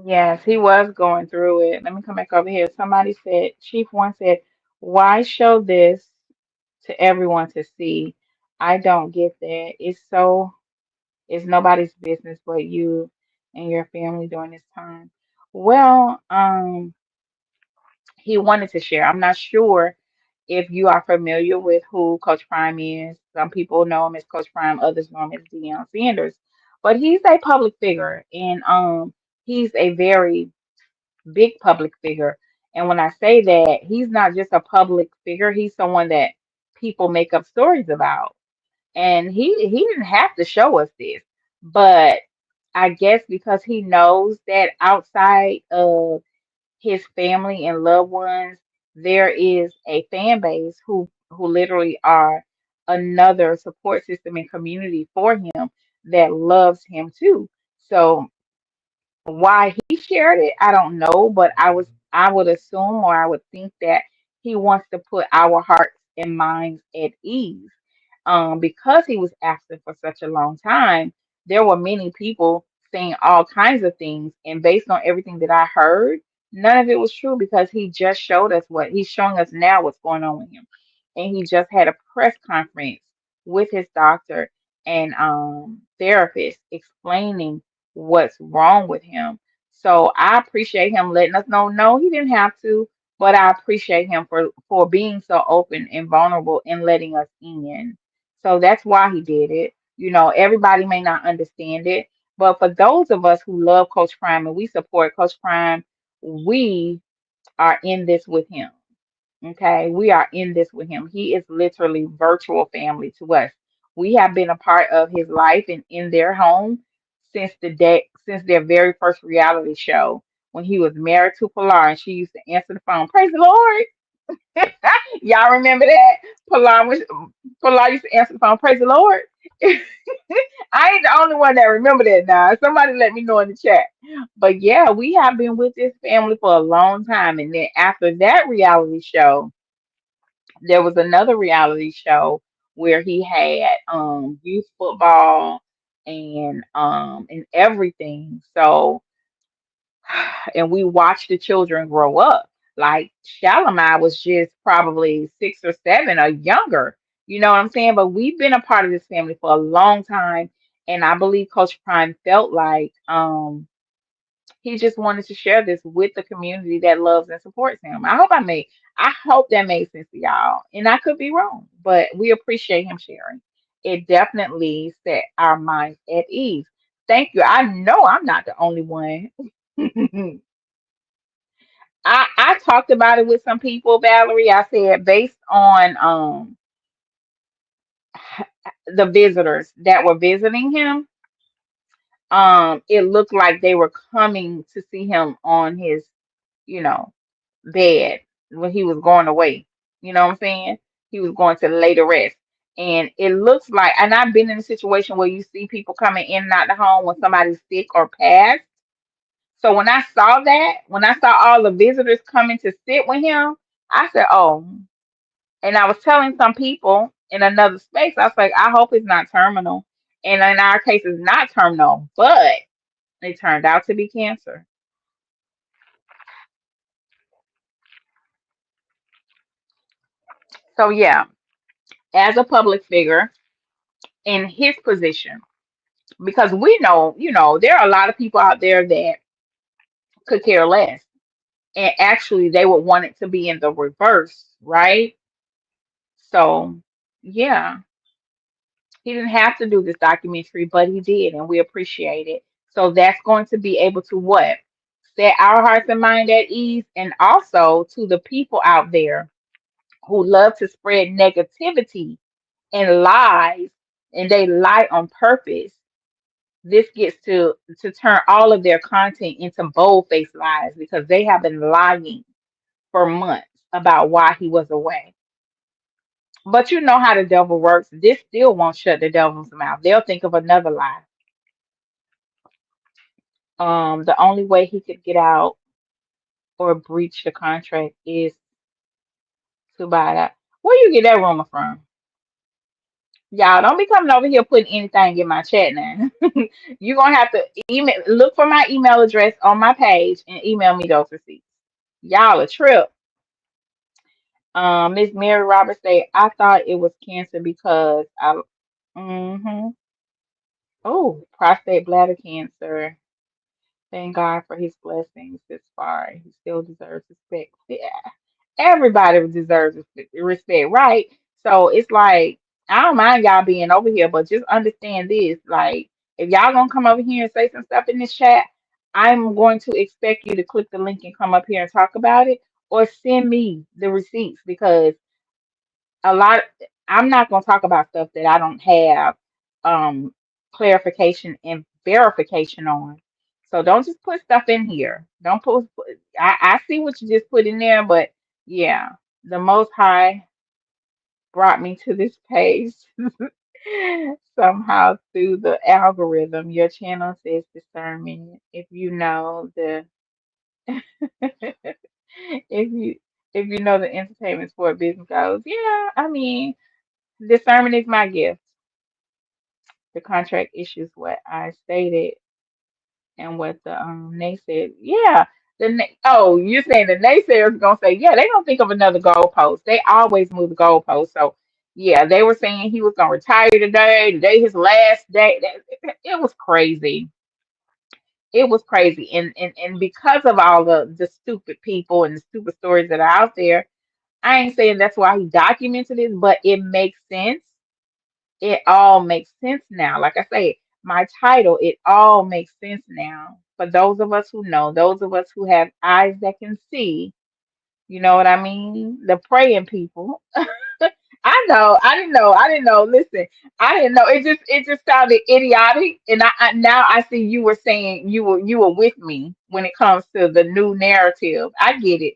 A: Yes, he was going through it. Let me come back over here. Somebody said, Chief One said, why show this to everyone to see? I don't get that. It's nobody's business but you and your family during this time. Well, he wanted to share. I'm not sure if you are familiar with who Coach Prime is. Some people know him as Coach Prime, others know him as Deion Sanders. But he's a public figure and he's a very big public figure. And when I say that, he's not just a public figure, he's someone that people make up stories about. And he didn't have to show us this, but I guess because he knows that outside of his family and loved ones, there is a fan base who literally are another support system and community for him that loves him too. So why he shared it, I don't know, but I would assume or I would think that he wants to put our hearts and minds at ease. Because he was absent for such a long time, there were many people saying all kinds of things, and based on everything that I heard, none of it was true because he just showed us what he's showing us now what's going on with him. And he just had a press conference with his doctor and therapist explaining what's wrong with him. So I appreciate him letting us know. No, he didn't have to, but I appreciate him for being so open and vulnerable and letting us in. So that's why he did it. Everybody may not understand it, but for those of us who love Coach Prime and we support Coach Prime, we are in this with him. Okay, we are in this with him. He is literally virtual family to us. We have been a part of his life and in their home since their very first reality show when he was married to Pilar and she used to answer the phone. Praise the Lord. Y'all remember that? Pilar used to answer the phone. Praise the Lord. I ain't the only one that remember that now. Somebody let me know in the chat. But yeah, we have been with this family for a long time. And then after that reality show, there was another reality show where he had youth football and everything. So and we watched the children grow up. Like Shalimar was just probably 6 or 7 or younger. You know what I'm saying? But we've been a part of this family for a long time. And I believe Coach Prime felt like he just wanted to share this with the community that loves and supports him. I hope that made sense to y'all. And I could be wrong, but we appreciate him sharing. It definitely set our minds at ease. Thank you. I know I'm not the only one. I talked about it with some people, Valerie. I said based on the visitors that were visiting him, it looked like they were coming to see him on his, you know, bed when he was going away. You know what I'm saying? He was going to lay to rest. And it looks like, and I've been in a situation where you see people coming in and out the home when somebody's sick or passed. So when I saw that, when I saw all the visitors coming to sit with him, I said, oh, and I was telling some people in another space, I was like, I hope it's not terminal. And in our case, it's not terminal, but it turned out to be cancer. So yeah, as a public figure in his position, because we know, there are a lot of people out there that could care less. And actually they would want it to be in the reverse, right? So yeah, he didn't have to do this documentary, but he did, and we appreciate it. So that's going to be able to what? Set our hearts and mind at ease, and also to the people out there who love to spread negativity and lies, and they lie on purpose. This gets to turn all of their content into bold-faced lies because they have been lying for months about why he was away. But you know how the devil works. This still won't shut the devil's mouth. They'll think of another lie. The only way he could get out or breach the contract is to buy that. Where you get that rumor from? Y'all don't be coming over here putting anything in my chat now. You're gonna have to look for my email address on my page and email me those receipts. Y'all a trip. Miss Mary Roberts say I thought it was cancer because I oh, prostate bladder cancer. Thank God for his blessings this far. He still deserves respect. Yeah, everybody deserves respect, right? So it's like, I don't mind y'all being over here, but just understand this. Like, if y'all gonna come over here and say some stuff in this chat, I'm going to expect you to click the link and come up here and talk about it, or send me the receipts because a lot I'm not going to talk about stuff that I don't have um clarification and verification on. So don't just put stuff in here. Don't I see what you just put in there, but yeah, the most high brought me to this page somehow through the algorithm. Your channel says discernment. If you know the if you know the entertainment sport business goes, yeah, I mean, discernment is my gift. The contract issues what I stated and what the naysayers. Yeah, oh, you're saying the naysayers gonna say, yeah, they don't think of another goalpost. They always move the goalpost. So yeah, they were saying he was gonna retire today. Today his last day. It was crazy. It was crazy, and because of all the stupid people and the stupid stories that are out there, I ain't saying that's why he documented it, but it makes sense. It all makes sense now. Like I say, my title, it all makes sense now. For those of us who know, those of us who have eyes that can see, you know what I mean? The praying people. I know, I didn't know. Listen, I didn't know. It just sounded idiotic. And I now I see you were saying you were with me when it comes to the new narrative. I get it.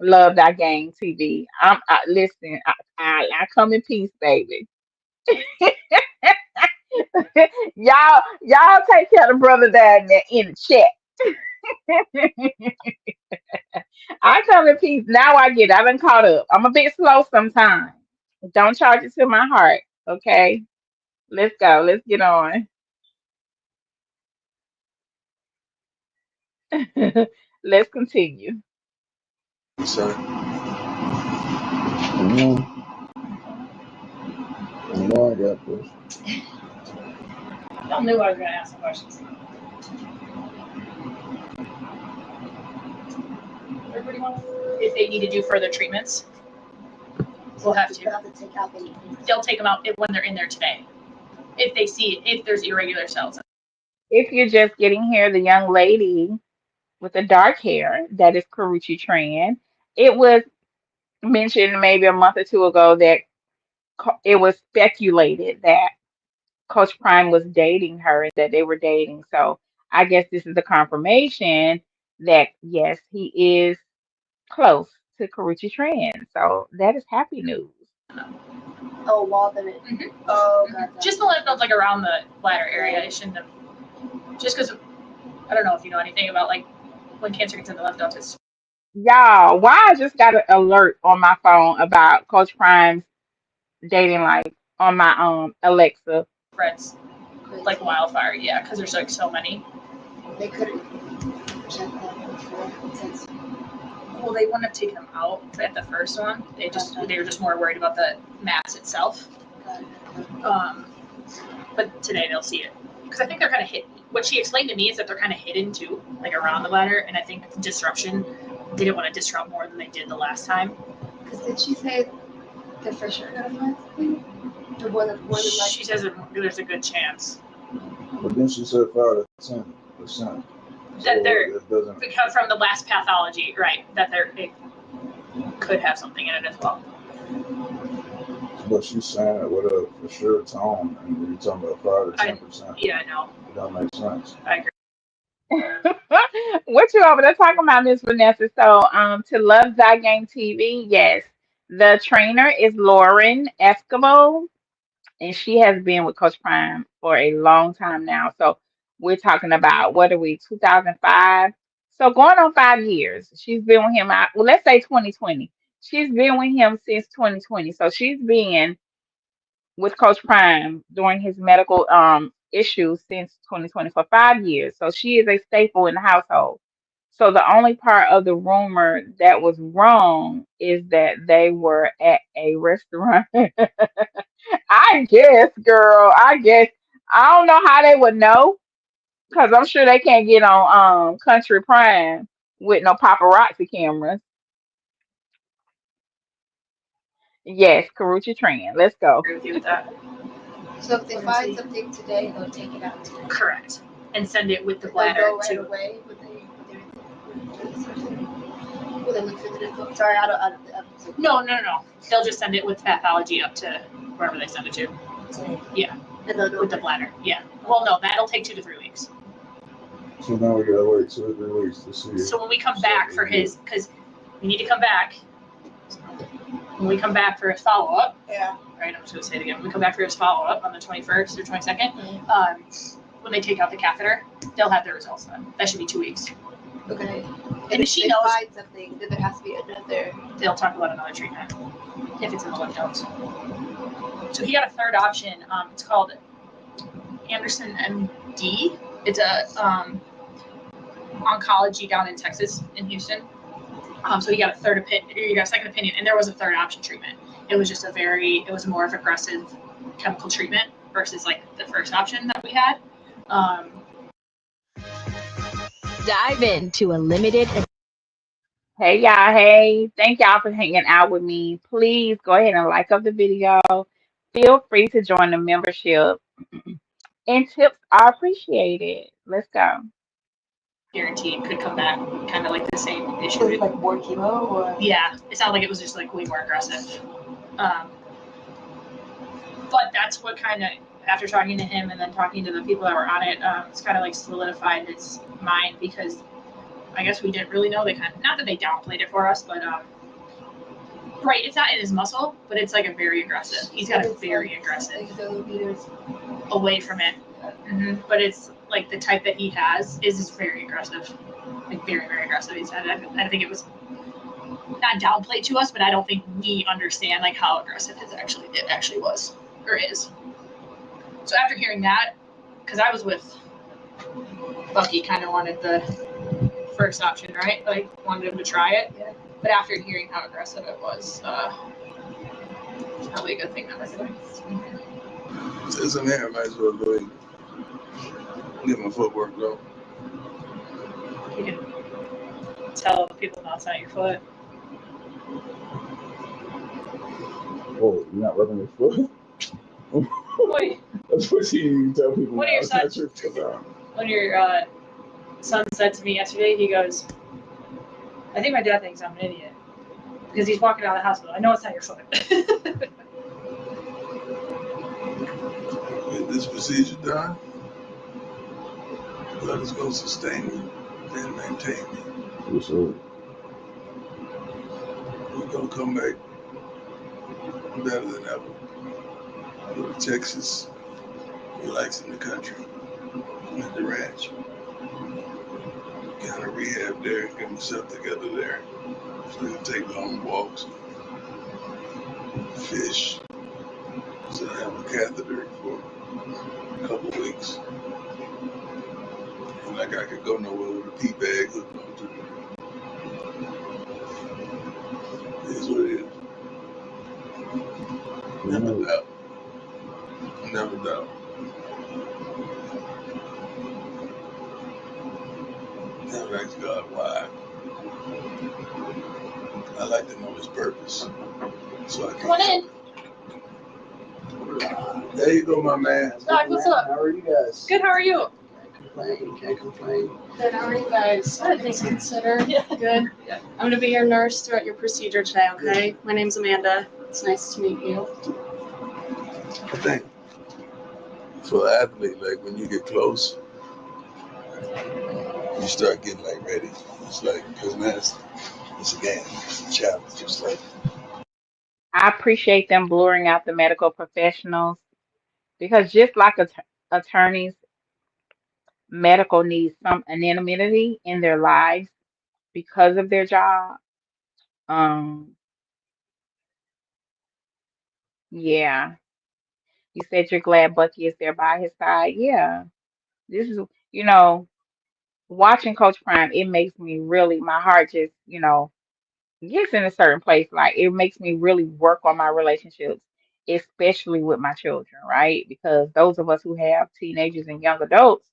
A: Love that game TV. Listen, I come in peace, baby. y'all take care of the brother down there in the chat. I come in peace. Now I get it. I've been caught up. I'm a bit slow sometimes. Don't charge it to my heart. Okay. Let's go. Let's get on. Let's continue.
E: Son,
D: Mm-hmm. I know I got this.
K: Y'all knew I was gonna ask some questions. Everybody wants, if they need to do further treatments, we'll have to. They'll take them out when they're in there today. If they see, if there's irregular cells.
A: If you're just getting here, the young lady with the dark hair, that is Karuchi Tran. It was mentioned maybe a month or two ago that it was speculated that Coach Prime was dating her and that they were dating. So I guess this is the confirmation that yes, he is close to Karuchi Tran. So that is happy news.
C: Oh, wall the Oh, God.
K: Just the lymph nodes like around the bladder area. It shouldn't have. Just because I don't know if you know anything about like when cancer gets in the lymph nodes, it's
A: Y'all, why I just got an alert on my phone about Coach Prime's dating life on my Alexa.
K: spreads like wildfire. Yeah, because there's like so many.
C: They couldn't check that before since.
K: Well, they wouldn't have taken them out at the first one. They were just more worried about the mass itself. But today they'll see it because I think they're kind of hidden. What she explained to me is that they're kind of hidden too, like around the bladder, and I think disruption. They didn't want to disrupt more than they did the last time.
C: Because did she say they're for sure gonna find something? Or more than
K: She says there's a good chance.
D: But then she said 5 to 10%.
K: That they're
D: it doesn't.
K: Because from the last pathology, right? That it could have something in it as well.
D: But she's saying it with a for sure tone, and you're talking about 5 to 10%.
K: Yeah, I know.
D: It don't make sense.
K: I agree.
A: What you over there talking about, Miss Vanessa? So, to Love Thy Game TV, yes, the trainer is Lauren Escobar, and she has been with Coach Prime for a long time now. So, we're talking about what are we, 2005? So, going on 5 years. She's been with him out. Well, let's say 2020. She's been with him since 2020. So, she's been with Coach Prime during his medical issues since 2020 for 5 years. So she is a staple in the household. So the only part of the rumor that was wrong is that they were at a restaurant. I guess, girl. I guess. I don't know how they would know because I'm sure they can't get on Country Prime with no paparazzi cameras. Yes, Karuchi Tran. Let's
K: I
A: go.
K: agree with you with that.
C: So if they find something today, they'll take it out today.
K: Correct. And send it with the
C: They'll
K: bladder
C: go right
K: too.
C: away. Will they look for the info? Sorry, I don't.
K: No. They'll just send it with pathology up to wherever they send it to. Yeah. With the bladder. Yeah. Well, no, that'll take 2 to 3 weeks.
D: So now we gotta wait 2 or 3 weeks to see it.
K: So when we come back for his, because we need to come back. When we come back for his follow-up.
C: Yeah.
K: Right, I'm just going to say it again. When we come back for his follow-up on the 21st or 22nd, when they take out the catheter, they'll have their results then. That should be 2 weeks.
C: Okay.
K: And if she knows,
C: find something, then there has to be another.
K: They'll talk about another treatment if it's in the lymph nodes. So he got a third option. It's called Anderson MD. It's a oncology down in Texas, in Houston. So he got a second opinion, and there was a third option treatment. It was just it was more of aggressive chemical treatment versus like the first option that we had.
I: Dive into a limited.
A: Hey y'all, hey, thank y'all for hanging out with me. Please go ahead and like up the video. Feel free to join the membership, and tips are appreciated. Let's go.
K: Guaranteed could come back kind of like the same issue.
J: Was it like more chemo or?
K: Yeah, it sounded like it was just like way more aggressive. But that's what kind of, after talking to him and then talking to the people that were on it, it's kind of like solidified his mind because I guess we didn't really know. They kind of, not that they downplayed it for us, but right, it's not in his muscle, but it's like a very aggressive. He's got a very aggressive away from it. Mm-hmm. But it's like the type that he has is very aggressive, like very, very aggressive. He said, I think it was not downplayed to us, but I don't think we understand like how aggressive it actually was or is. So after hearing that, because I was with Bucky, kind of wanted the first option, right? Like wanted him to try it. Yeah. But after hearing how aggressive it was, it's probably a good thing that was doing.
E: It's in there, might as well go ahead. Get my footwork go.
K: You can tell the people not your foot.
D: Oh, you're not rubbing your foot?
K: Wait.
D: That's what you tell people.
K: One of your sons, when your son said to me yesterday, he goes, I think my dad thinks I'm an idiot because he's walking out of the hospital. I know it's not your foot.
E: get this procedure done, God is going to sustain me and maintain me.
D: Yes, sir.
E: We're going to come back better than ever. Go to Texas, relax in the country, at the ranch. Kind of rehab there, get myself together there. So I can take long walks, fish. So I have a catheter for a couple of weeks. And like I could go nowhere with a pee bag hooked onto me. It is what it is. Never doubt. Never doubt. Never ask God why. I like to know His purpose. So I can.
K: Come on in.
E: There you go, my man.
K: Doc, what's up?
M: How are you guys?
K: Good, how are you?
M: Can't complain.
C: Good, how are you guys? Things considered.
K: Yeah.
C: Good.
K: Yeah.
C: I'm gonna be your nurse throughout your procedure today, okay? My name's Amanda. It's nice to meet you.
E: I think for an athlete, like when you get close, you start getting like ready. It's like, because now it's a game, it's a challenge. It's like,
A: I appreciate them blurring out the medical professionals because just like attorneys, medical needs some anonymity in their lives because of their job. Um, yeah. You said you're glad Bucky is there by his side. Yeah. This is, you know, watching Coach Prime, it makes me really, my heart just, gets in a certain place. Like it makes me really work on my relationships, especially with my children, right? Because those of us who have teenagers and young adults,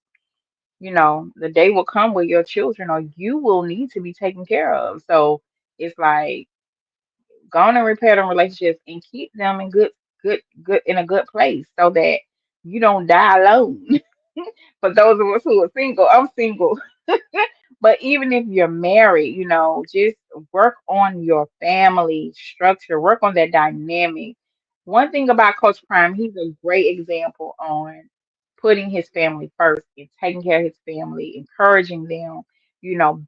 A: the day will come where your children or you will need to be taken care of. So it's like go on and repair them relationships and keep them in good in a good place so that you don't die alone. For those of us who are single, I'm single. But even if you're married, just work on your family structure, work on that dynamic. One thing about Coach Prime, he's a great example on putting his family first and taking care of his family, encouraging them,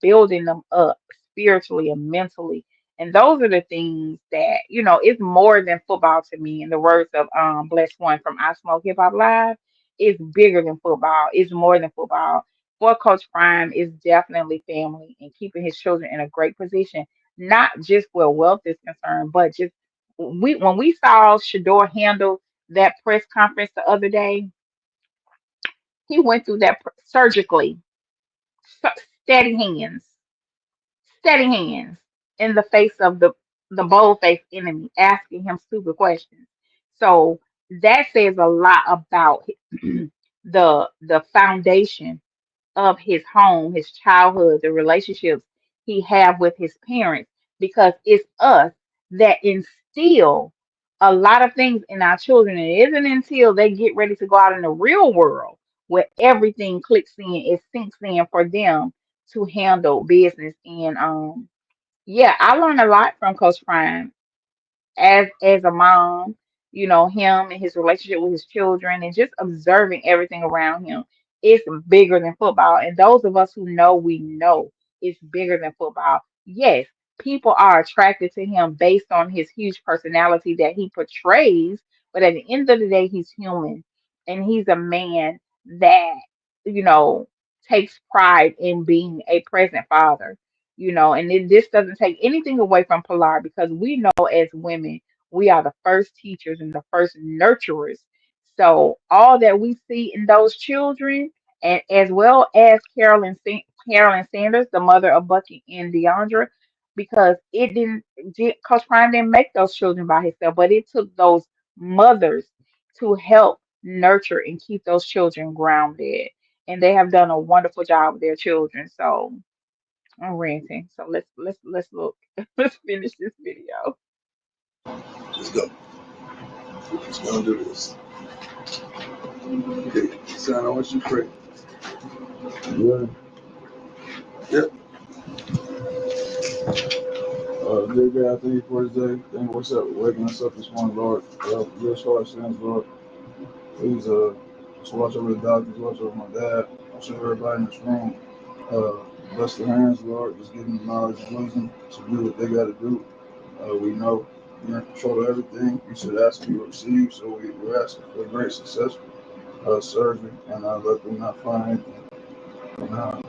A: building them up spiritually and mentally. And those are the things that, it's more than football to me. In the words of Bless One from I Smoke Hip Hop Live, it's bigger than football. It's more than football. For Coach Prime is definitely family and keeping his children in a great position, not just where wealth is concerned, but just when we saw Shador handle that press conference the other day, he went through that surgically, steady hands, steady hands in the face of the bold-faced enemy asking him stupid questions. So that says a lot about the foundation of his home, his childhood, the relationships he have with his parents, because it's us that instill a lot of things in our children. And it isn't until they get ready to go out in the real world where everything clicks in, it sinks in for them to handle business. And yeah, I learned a lot from Coach Prime as a mom, him and his relationship with his children and just observing everything around him. It's bigger than football. And those of us who know, we know it's bigger than football. Yes, people are attracted to him based on his huge personality that he portrays, but at the end of the day, he's human and he's a man that, you know, takes pride in being a present father. And this doesn't take anything away from Pilar because we know as women, we are the first teachers and the first nurturers. So all that we see in those children, and as well as Carolyn Sanders, the mother of Bucky and Deandra, because Coach Prime didn't make those children by himself, but it took those mothers to help nurture and keep those children grounded. And they have done a wonderful job with their children. So I'm ranting. So let's look. Let's finish this video.
E: let's go. Let's go and do this. Okay, son, I want you to pray.
D: Yeah.
E: Yep.
D: Dear God, thank you for this day. Thank you for waking us up this morning, Lord. Your heart sins, Lord. Please So watch over the doctors, watch over my dad, watch over everybody in this room. Uh, Bless their hands, Lord. Just give them the knowledge and wisdom to do what they got to do. We know you're in control of everything. You should ask and you receive. So we're asking for a great successful surgery and let them not find anything. And,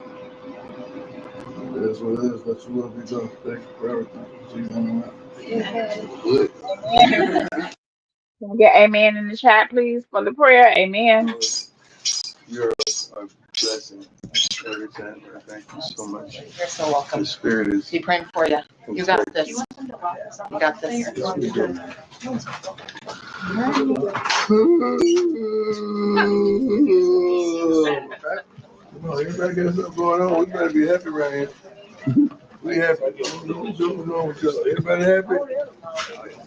D: it is what it is. Let your will be done. Thank you for everything. Jesus, amen. Good.
A: Can we get amen in the chat, please, for the prayer? Amen.
E: You're a blessing every time. Thank you so much.
J: You're so welcome.
E: The spirit is.
J: Be praying for you. You got this. You got this.
E: Yes, we do. Come on, everybody got something going on. We better be happy right here. We happy. What's going on with y'all? Everybody happy?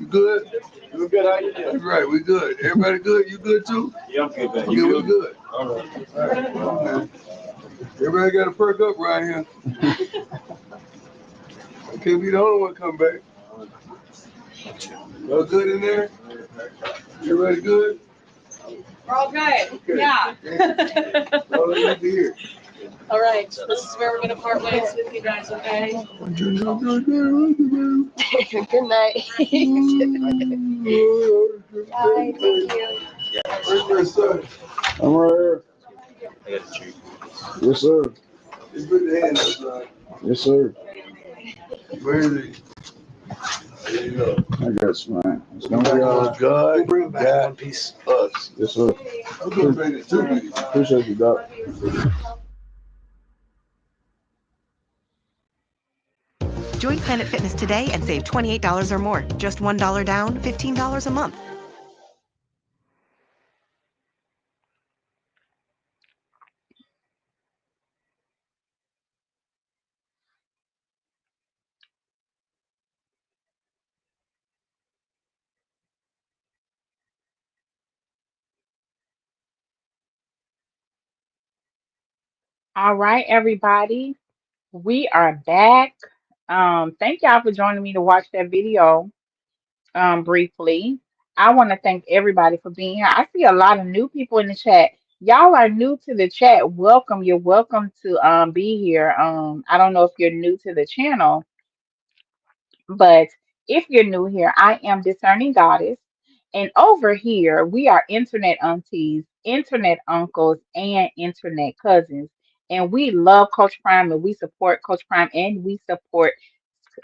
E: You good? You good? How you doing? That's right. We good. Everybody good? You good too? Yeah, I'm good. Okay, we good. All right. All right. Okay. Everybody got to perk up right here. I can't be the only one come back. Y'all good in there? Everybody good?
C: We're all good.
E: Okay.
C: Yeah.
E: All I need to hear.
C: All right. So this is where we're gonna part ways with you guys. Okay.
J: Good night. Bye. Thank you.
E: Where's my son?
D: I'm right here. Yes, sir.
E: It's good to have you, son.
D: Yes, sir.
E: Where is he? There you go.
D: I got you, man. It's
E: Because
D: gonna be all right.
E: God got one piece us.
D: Yes, sir.
E: I'm going to bring it to you.
D: Appreciate you, Doc.
N: Join Planet Fitness today and save $28 or more. Just $1 down, $15 a month.
A: All right, everybody. We are back. Thank y'all for joining me to watch that video briefly. I want to thank everybody for being here. I see a lot of new people in the chat. Y'all are new to the chat. Welcome. You're welcome to be here. I don't know if you're new to the channel, but if you're new here, I am Discerning Goddess. And over here, we are internet aunties, internet uncles, and internet cousins. And we love Coach Prime and we support Coach Prime and we support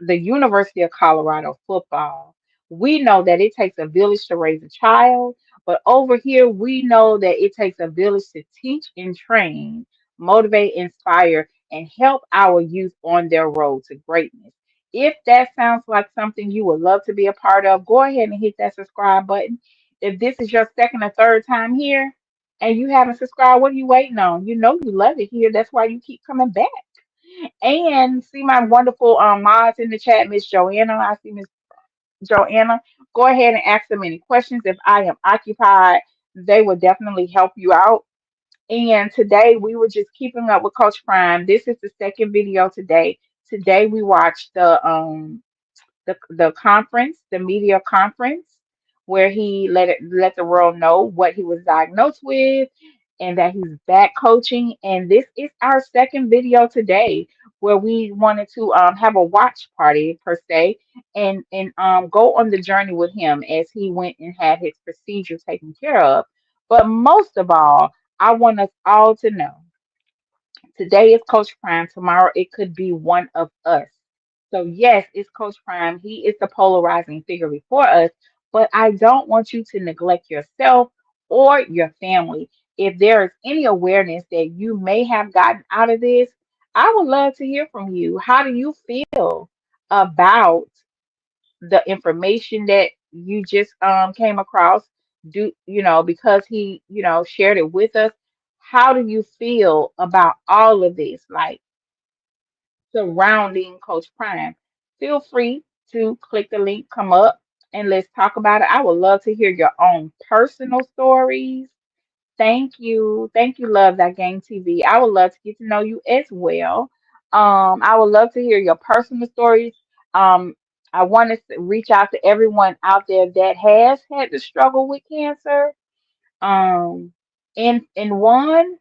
A: the University of Colorado football. We know that it takes a village to raise a child, but over here, we know that it takes a village to teach and train, motivate, inspire, and help our youth on their road to greatness. If that sounds like something you would love to be a part of, go ahead and hit that subscribe button. If this is your second or third time here and you haven't subscribed, what are you waiting on? You know you love it here. That's why you keep coming back. And see my wonderful mods in the chat, Miss Joanna. I see Miss Joanna. Go ahead and ask them any questions. If I am occupied, they will definitely help you out. And today we were just keeping up with Coach Prime. This is the second video today. Today we watched the conference, the media conference, where he let the world know what he was diagnosed with and that he's back coaching. And this is our second video today where we wanted to have a watch party per se and go on the journey with him as he went and had his procedure taken care of. But most of all, I want us all to know today is Coach Prime. Tomorrow it could be one of us. So yes, it's Coach Prime. He is the polarizing figure before us, but I don't want you to neglect yourself or your family. If there is any awareness that you may have gotten out of this, I would love to hear from you. How do you feel about the information that you just came across? Do you know because he, shared it with us? How do you feel about all of this? Like surrounding Coach Prime. Feel free to click the link, come up, and let's talk about it. I would love to hear your own personal stories. Thank you. Thank you, Love That Game TV. I would love to get to know you as well. I would love to hear your personal stories. Um, I want to reach out to everyone out there that has had to struggle with cancer. Um, in one,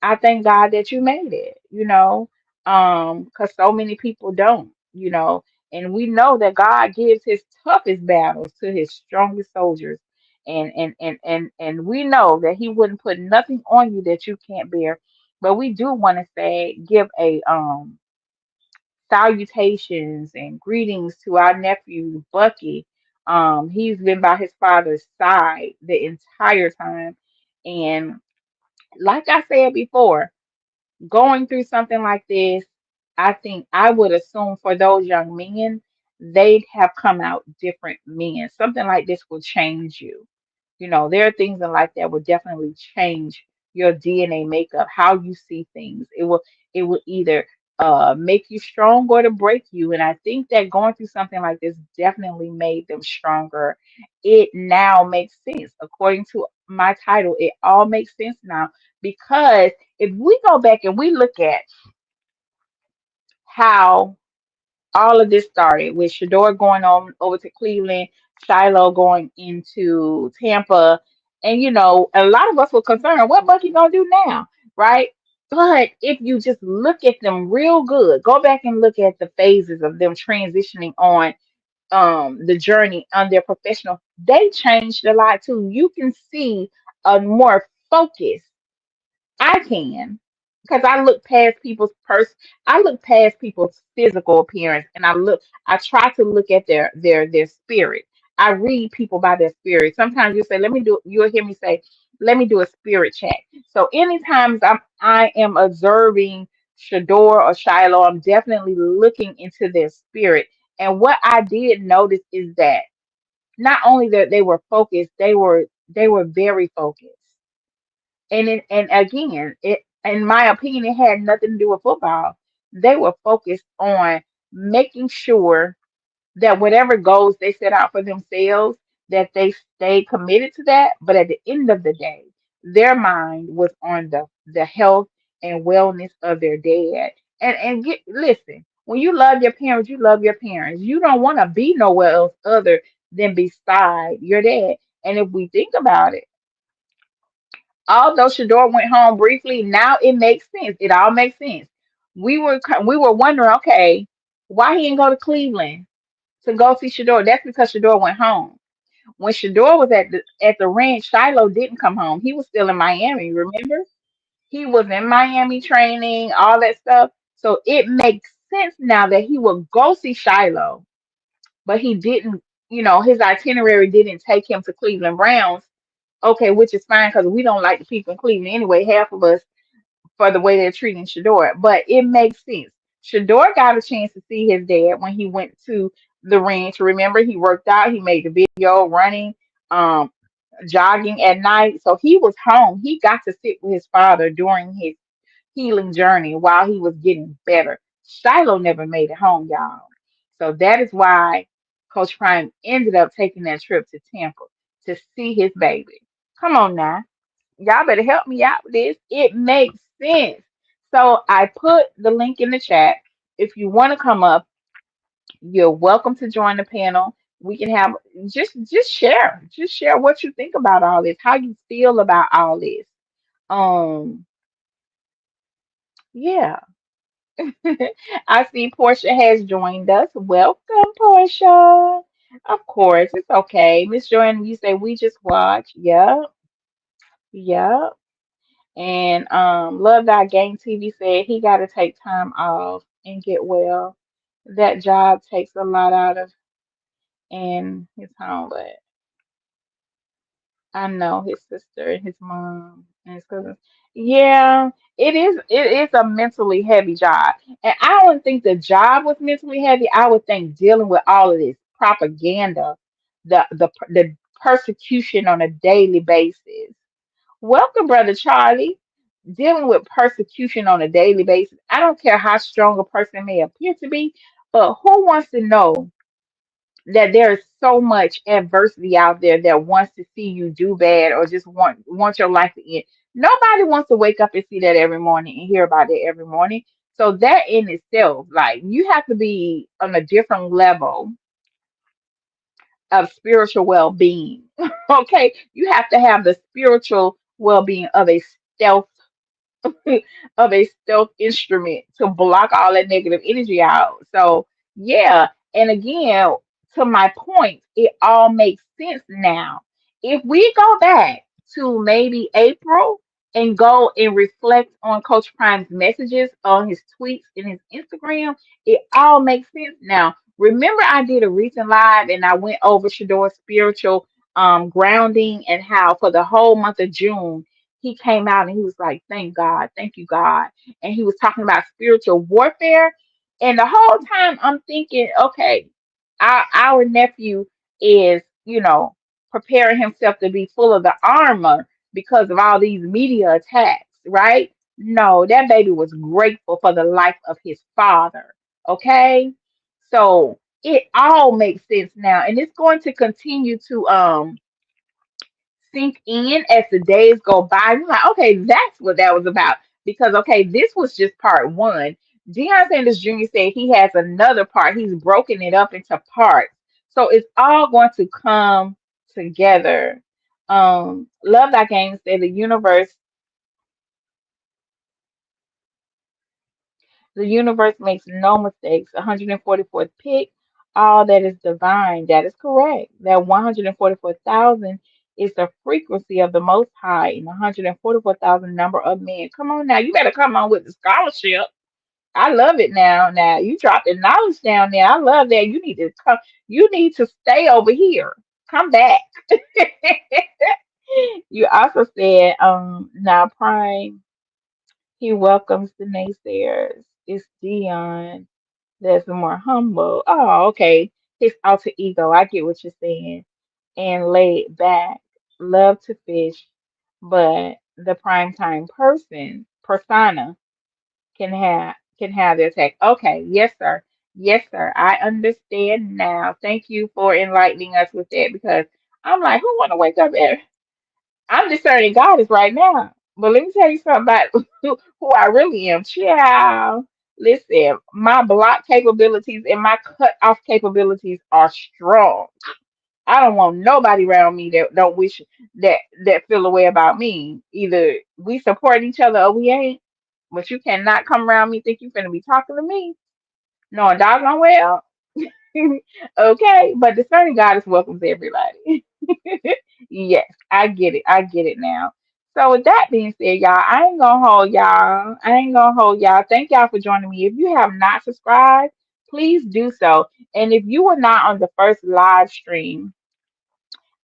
A: I thank God that you made it, because so many people don't, and we know that God gives his toughest battles to his strongest soldiers. And we know that he wouldn't put nothing on you that you can't bear. But we do want to give a salutations and greetings to our nephew Bucky. He's been by his father's side the entire time. And like I said before, going through something like this, I think I would assume for those young men, they'd have come out different men. Something like this will change you. There are things in life that will definitely change your DNA makeup, how you see things. It will either make you strong or to break you. And I think that going through something like this definitely made them stronger. It now makes sense. According to my title, it all makes sense now because if we go back and we look at how all of this started with Shador going on over to Cleveland, Shiloh going into Tampa, and a lot of us were concerned, what Bucky gonna do now, right? But if you just look at them real good, go back and look at the phases of them transitioning on the journey on their professional, they changed a lot too. You can see a more focus. I can, because I look past people's physical appearance, and I try to look at their spirit. I read people by their spirit. Sometimes you'll hear me say, let me do a spirit check. So anytime I am observing Shador or Shiloh, I'm definitely looking into their spirit. And what I did notice is that not only that they were focused, they were very focused. And again, it in my opinion, it had nothing to do with football. They were focused on making sure that whatever goals they set out for themselves, that they stay committed to that. But at the end of the day, their mind was on the health and wellness of their dad. And listen, when you love your parents, you love your parents. You don't want to be nowhere else other than beside your dad. And if we think about it, although Shador went home briefly, now it makes sense. It all makes sense. We were wondering, okay, why he didn't go to Cleveland to go see Shador? That's because Shador went home. When Shador was at the ranch, Shiloh didn't come home. He was still in Miami. Remember, he was in Miami training, all that stuff. So it makes sense now that he would go see Shiloh, but he didn't. His itinerary didn't take him to Cleveland Browns. Okay, which is fine because we don't like the people in Cleveland anyway. Half of us for the way they're treating Shador, but it makes sense. Shador got a chance to see his dad when he went to the ranch. Remember, he worked out, he made the video running, um, jogging at night. So he was home. He got to sit with his father during his healing journey while he was getting better. Shiloh never made it home, y'all. So that is why Coach Prime ended up taking that trip to Tampa to see his baby. Come on now. Y'all better help me out with this. It makes sense. So I put the link in the chat. If you want to come up, you're welcome to join the panel. We can have just share what you think about all this, how you feel about all this. Um, yeah. I see Portia has joined us. Welcome, Portia. Of course, it's okay. Miss Joanne, you say we just watch. Yep, yep. And Love That Game TV said he got to take time off and get well. That job takes a lot out of and his home, but I know his sister and his mom and his cousins. Yeah, it is a mentally heavy job. And I don't think the job was mentally heavy. I would think dealing with all of this propaganda, the persecution on a daily basis. Welcome, Brother Charlie. Dealing with persecution on a daily basis. I don't care how strong a person may appear to be, but who wants to know that there is so much adversity out there that wants to see you do bad or just want your life to end? Nobody wants to wake up and see that every morning and hear about it every morning. So that in itself, like you have to be on a different level of spiritual well-being. Okay, you have to have the spiritual well-being of a stealth instrument to block all that negative energy out. So, yeah. And again, to my point, it all makes sense now. If we go back to maybe April and go and reflect on Coach Prime's messages on his tweets and his Instagram, it all makes sense now. Remember, I did a recent live and I went over Shador's spiritual grounding and how for the whole month of June he came out and he was like, "Thank God, thank you, God." And he was talking about spiritual warfare. And the whole time I'm thinking, okay, our nephew is, preparing himself to be full of the armor because of all these media attacks, right? No, that baby was grateful for the life of his father. Okay. So it all makes sense now. And it's going to continue to sink in as the days go by. You're like, okay, that's what that was about. Because okay, this was just part one. Deion Sanders Jr. said he has another part. He's broken it up into parts. So it's all going to come together. Love That Game said the universe makes no mistakes. 144th pick, all that is divine. That is correct. That 144,000 is the frequency of the Most High, and 144,000 number of men. Come on now, you better come on with the scholarship. I love it now. Now you dropped the knowledge down there. I love that. You need to come. You need to stay over here. Come back. You also said, now Prime. He welcomes the naysayers. It's Dion that's more humble. Oh, okay. His alter ego. I get what you're saying. And laid back. Love to fish, but the primetime persona can have their tech. Okay, yes, sir. Yes, sir. I understand now. Thank you for enlightening us with that because I'm like, who want to wake up at I'm discerning goddess right now. But let me tell you something about who I really am. Child. Listen, my block capabilities and my cut off capabilities are strong. I don't want nobody around me that don't wish that feel a way about me. Either we support each other or we ain't. But you cannot come around me think you finna be talking to me. No, doggone well. Okay, but discerning goddess welcomes everybody. Yes, I get it. I get it now. So with that being said, y'all, I ain't gonna hold y'all. I ain't gonna hold y'all. Thank y'all for joining me. If you have not subscribed, please do so. And if you were not on the first live stream,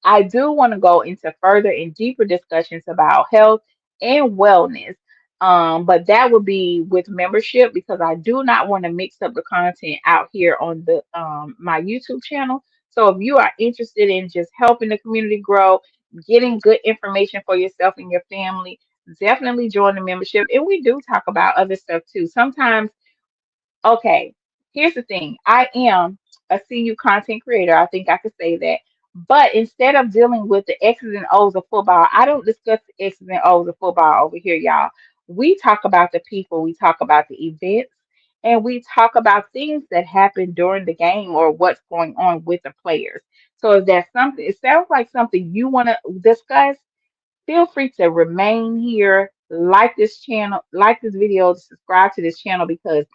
A: I do want to go into further and deeper discussions about health and wellness. But that would be with membership because I do not want to mix up the content out here on the my YouTube channel. So if you are interested in just helping the community grow, getting good information for yourself and your family, definitely join the membership. And we do talk about other stuff too. Sometimes okay, here's the thing. I am a CU content creator. I think I could say that. But instead of dealing with the X's and O's of football, I don't discuss the X's and O's of football over here, y'all. We talk about the people, we talk about the events, and we talk about things that happen during the game or what's going on with the players. So if that's something, it sounds like something you want to discuss, feel free to remain here, like this channel, like this video, subscribe to this channel because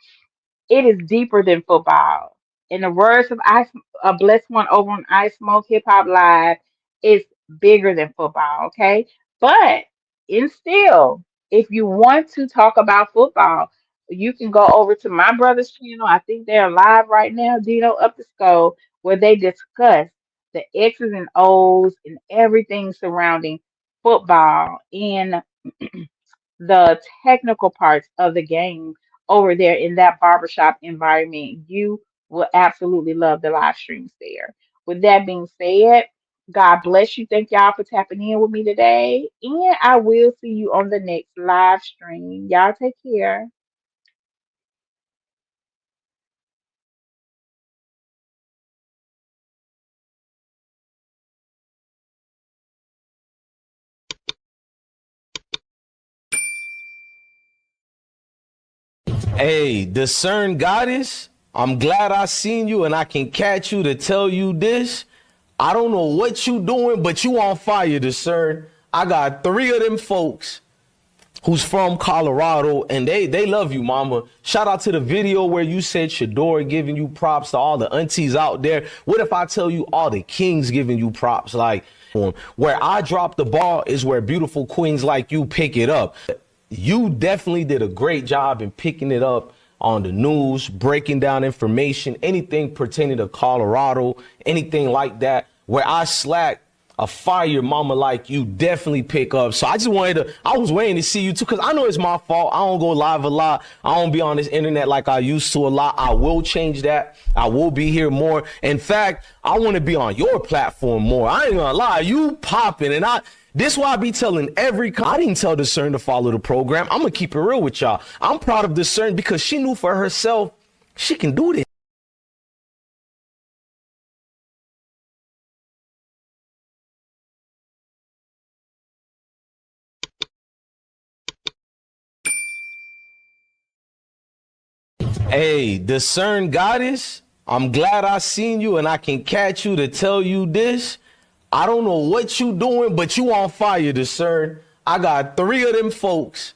A: it is deeper than football. In the words of a blessed one over on I Smoke Hip Hop Live, it's bigger than football, okay? But in still, if you want to talk about football, you can go over to my brother's channel. I think they're live right now, Dino Up the Skull, where they discuss the X's and O's and everything surrounding football and the technical parts of the game over there in that barbershop environment. You will absolutely love the live streams there. With that being said, God bless you. Thank y'all for tapping in with me today. And I will see you on the next live stream. Y'all take care.
O: Hey, discern goddess, I'm glad I seen you and I can catch you to tell you this. I don't know what you doing, but you on fire, discern. I got 3 of them folks who's from Colorado, and they love you, mama. Shout out to the video where you said Shador giving you props, to all the aunties out there. What if I tell you all the kings giving you props? Like, where I drop the ball is where beautiful queens like you pick it up. You definitely did a great job in picking it up on the news, breaking down information, anything pertaining to Colorado, anything like that. Where I slack, a fire mama like you definitely pick up. So I was waiting to see you too, because I know it's my fault. I don't go live a lot. I don't be on this internet like I used to a lot. I will change that. I will be here more. In fact, I want to be on your platform more. I ain't gonna lie, you popping, and this why I be telling I didn't tell Discern to follow the program. I'm gonna keep it real with y'all. I'm proud of Discern because she knew for herself she can do this. Hey, Discern Goddess, I'm glad I seen you and I can catch you to tell you this. I don't know what you doing, but you on fire, Discern. I got 3 of them folks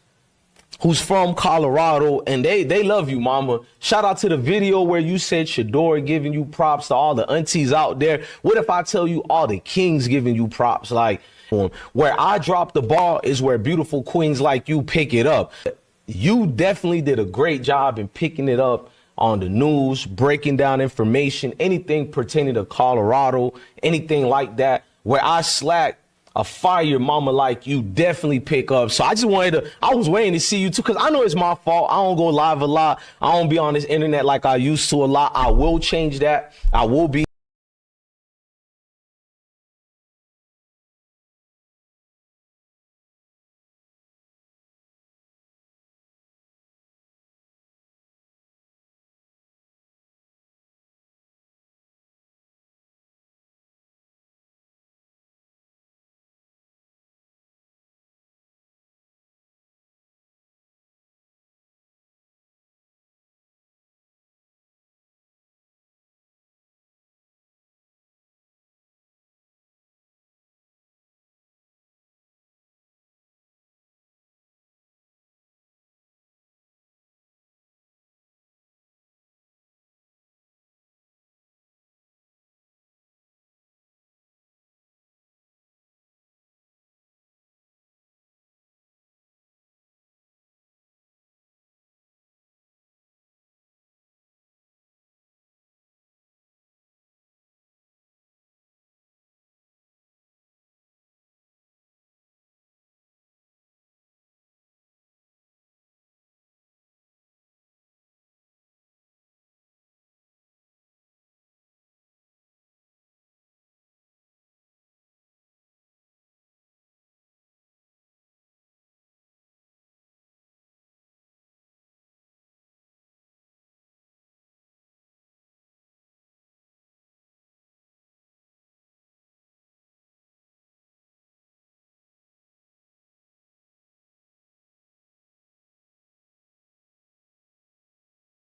O: who's from Colorado, and they love you, mama. Shout out to the video where you said Shador giving you props, to all the aunties out there. What if I tell you all the kings giving you props? Like, where I drop the ball is where beautiful queens like you pick it up. You definitely did a great job in picking it up on the news, breaking down information, anything pertaining to Colorado, anything like that. Where I slack, a fire mama like you definitely pick up. So I was waiting to see you too, because I know it's my fault. I don't go live a lot. I don't be on this internet like I used to a lot. I will change that. I will be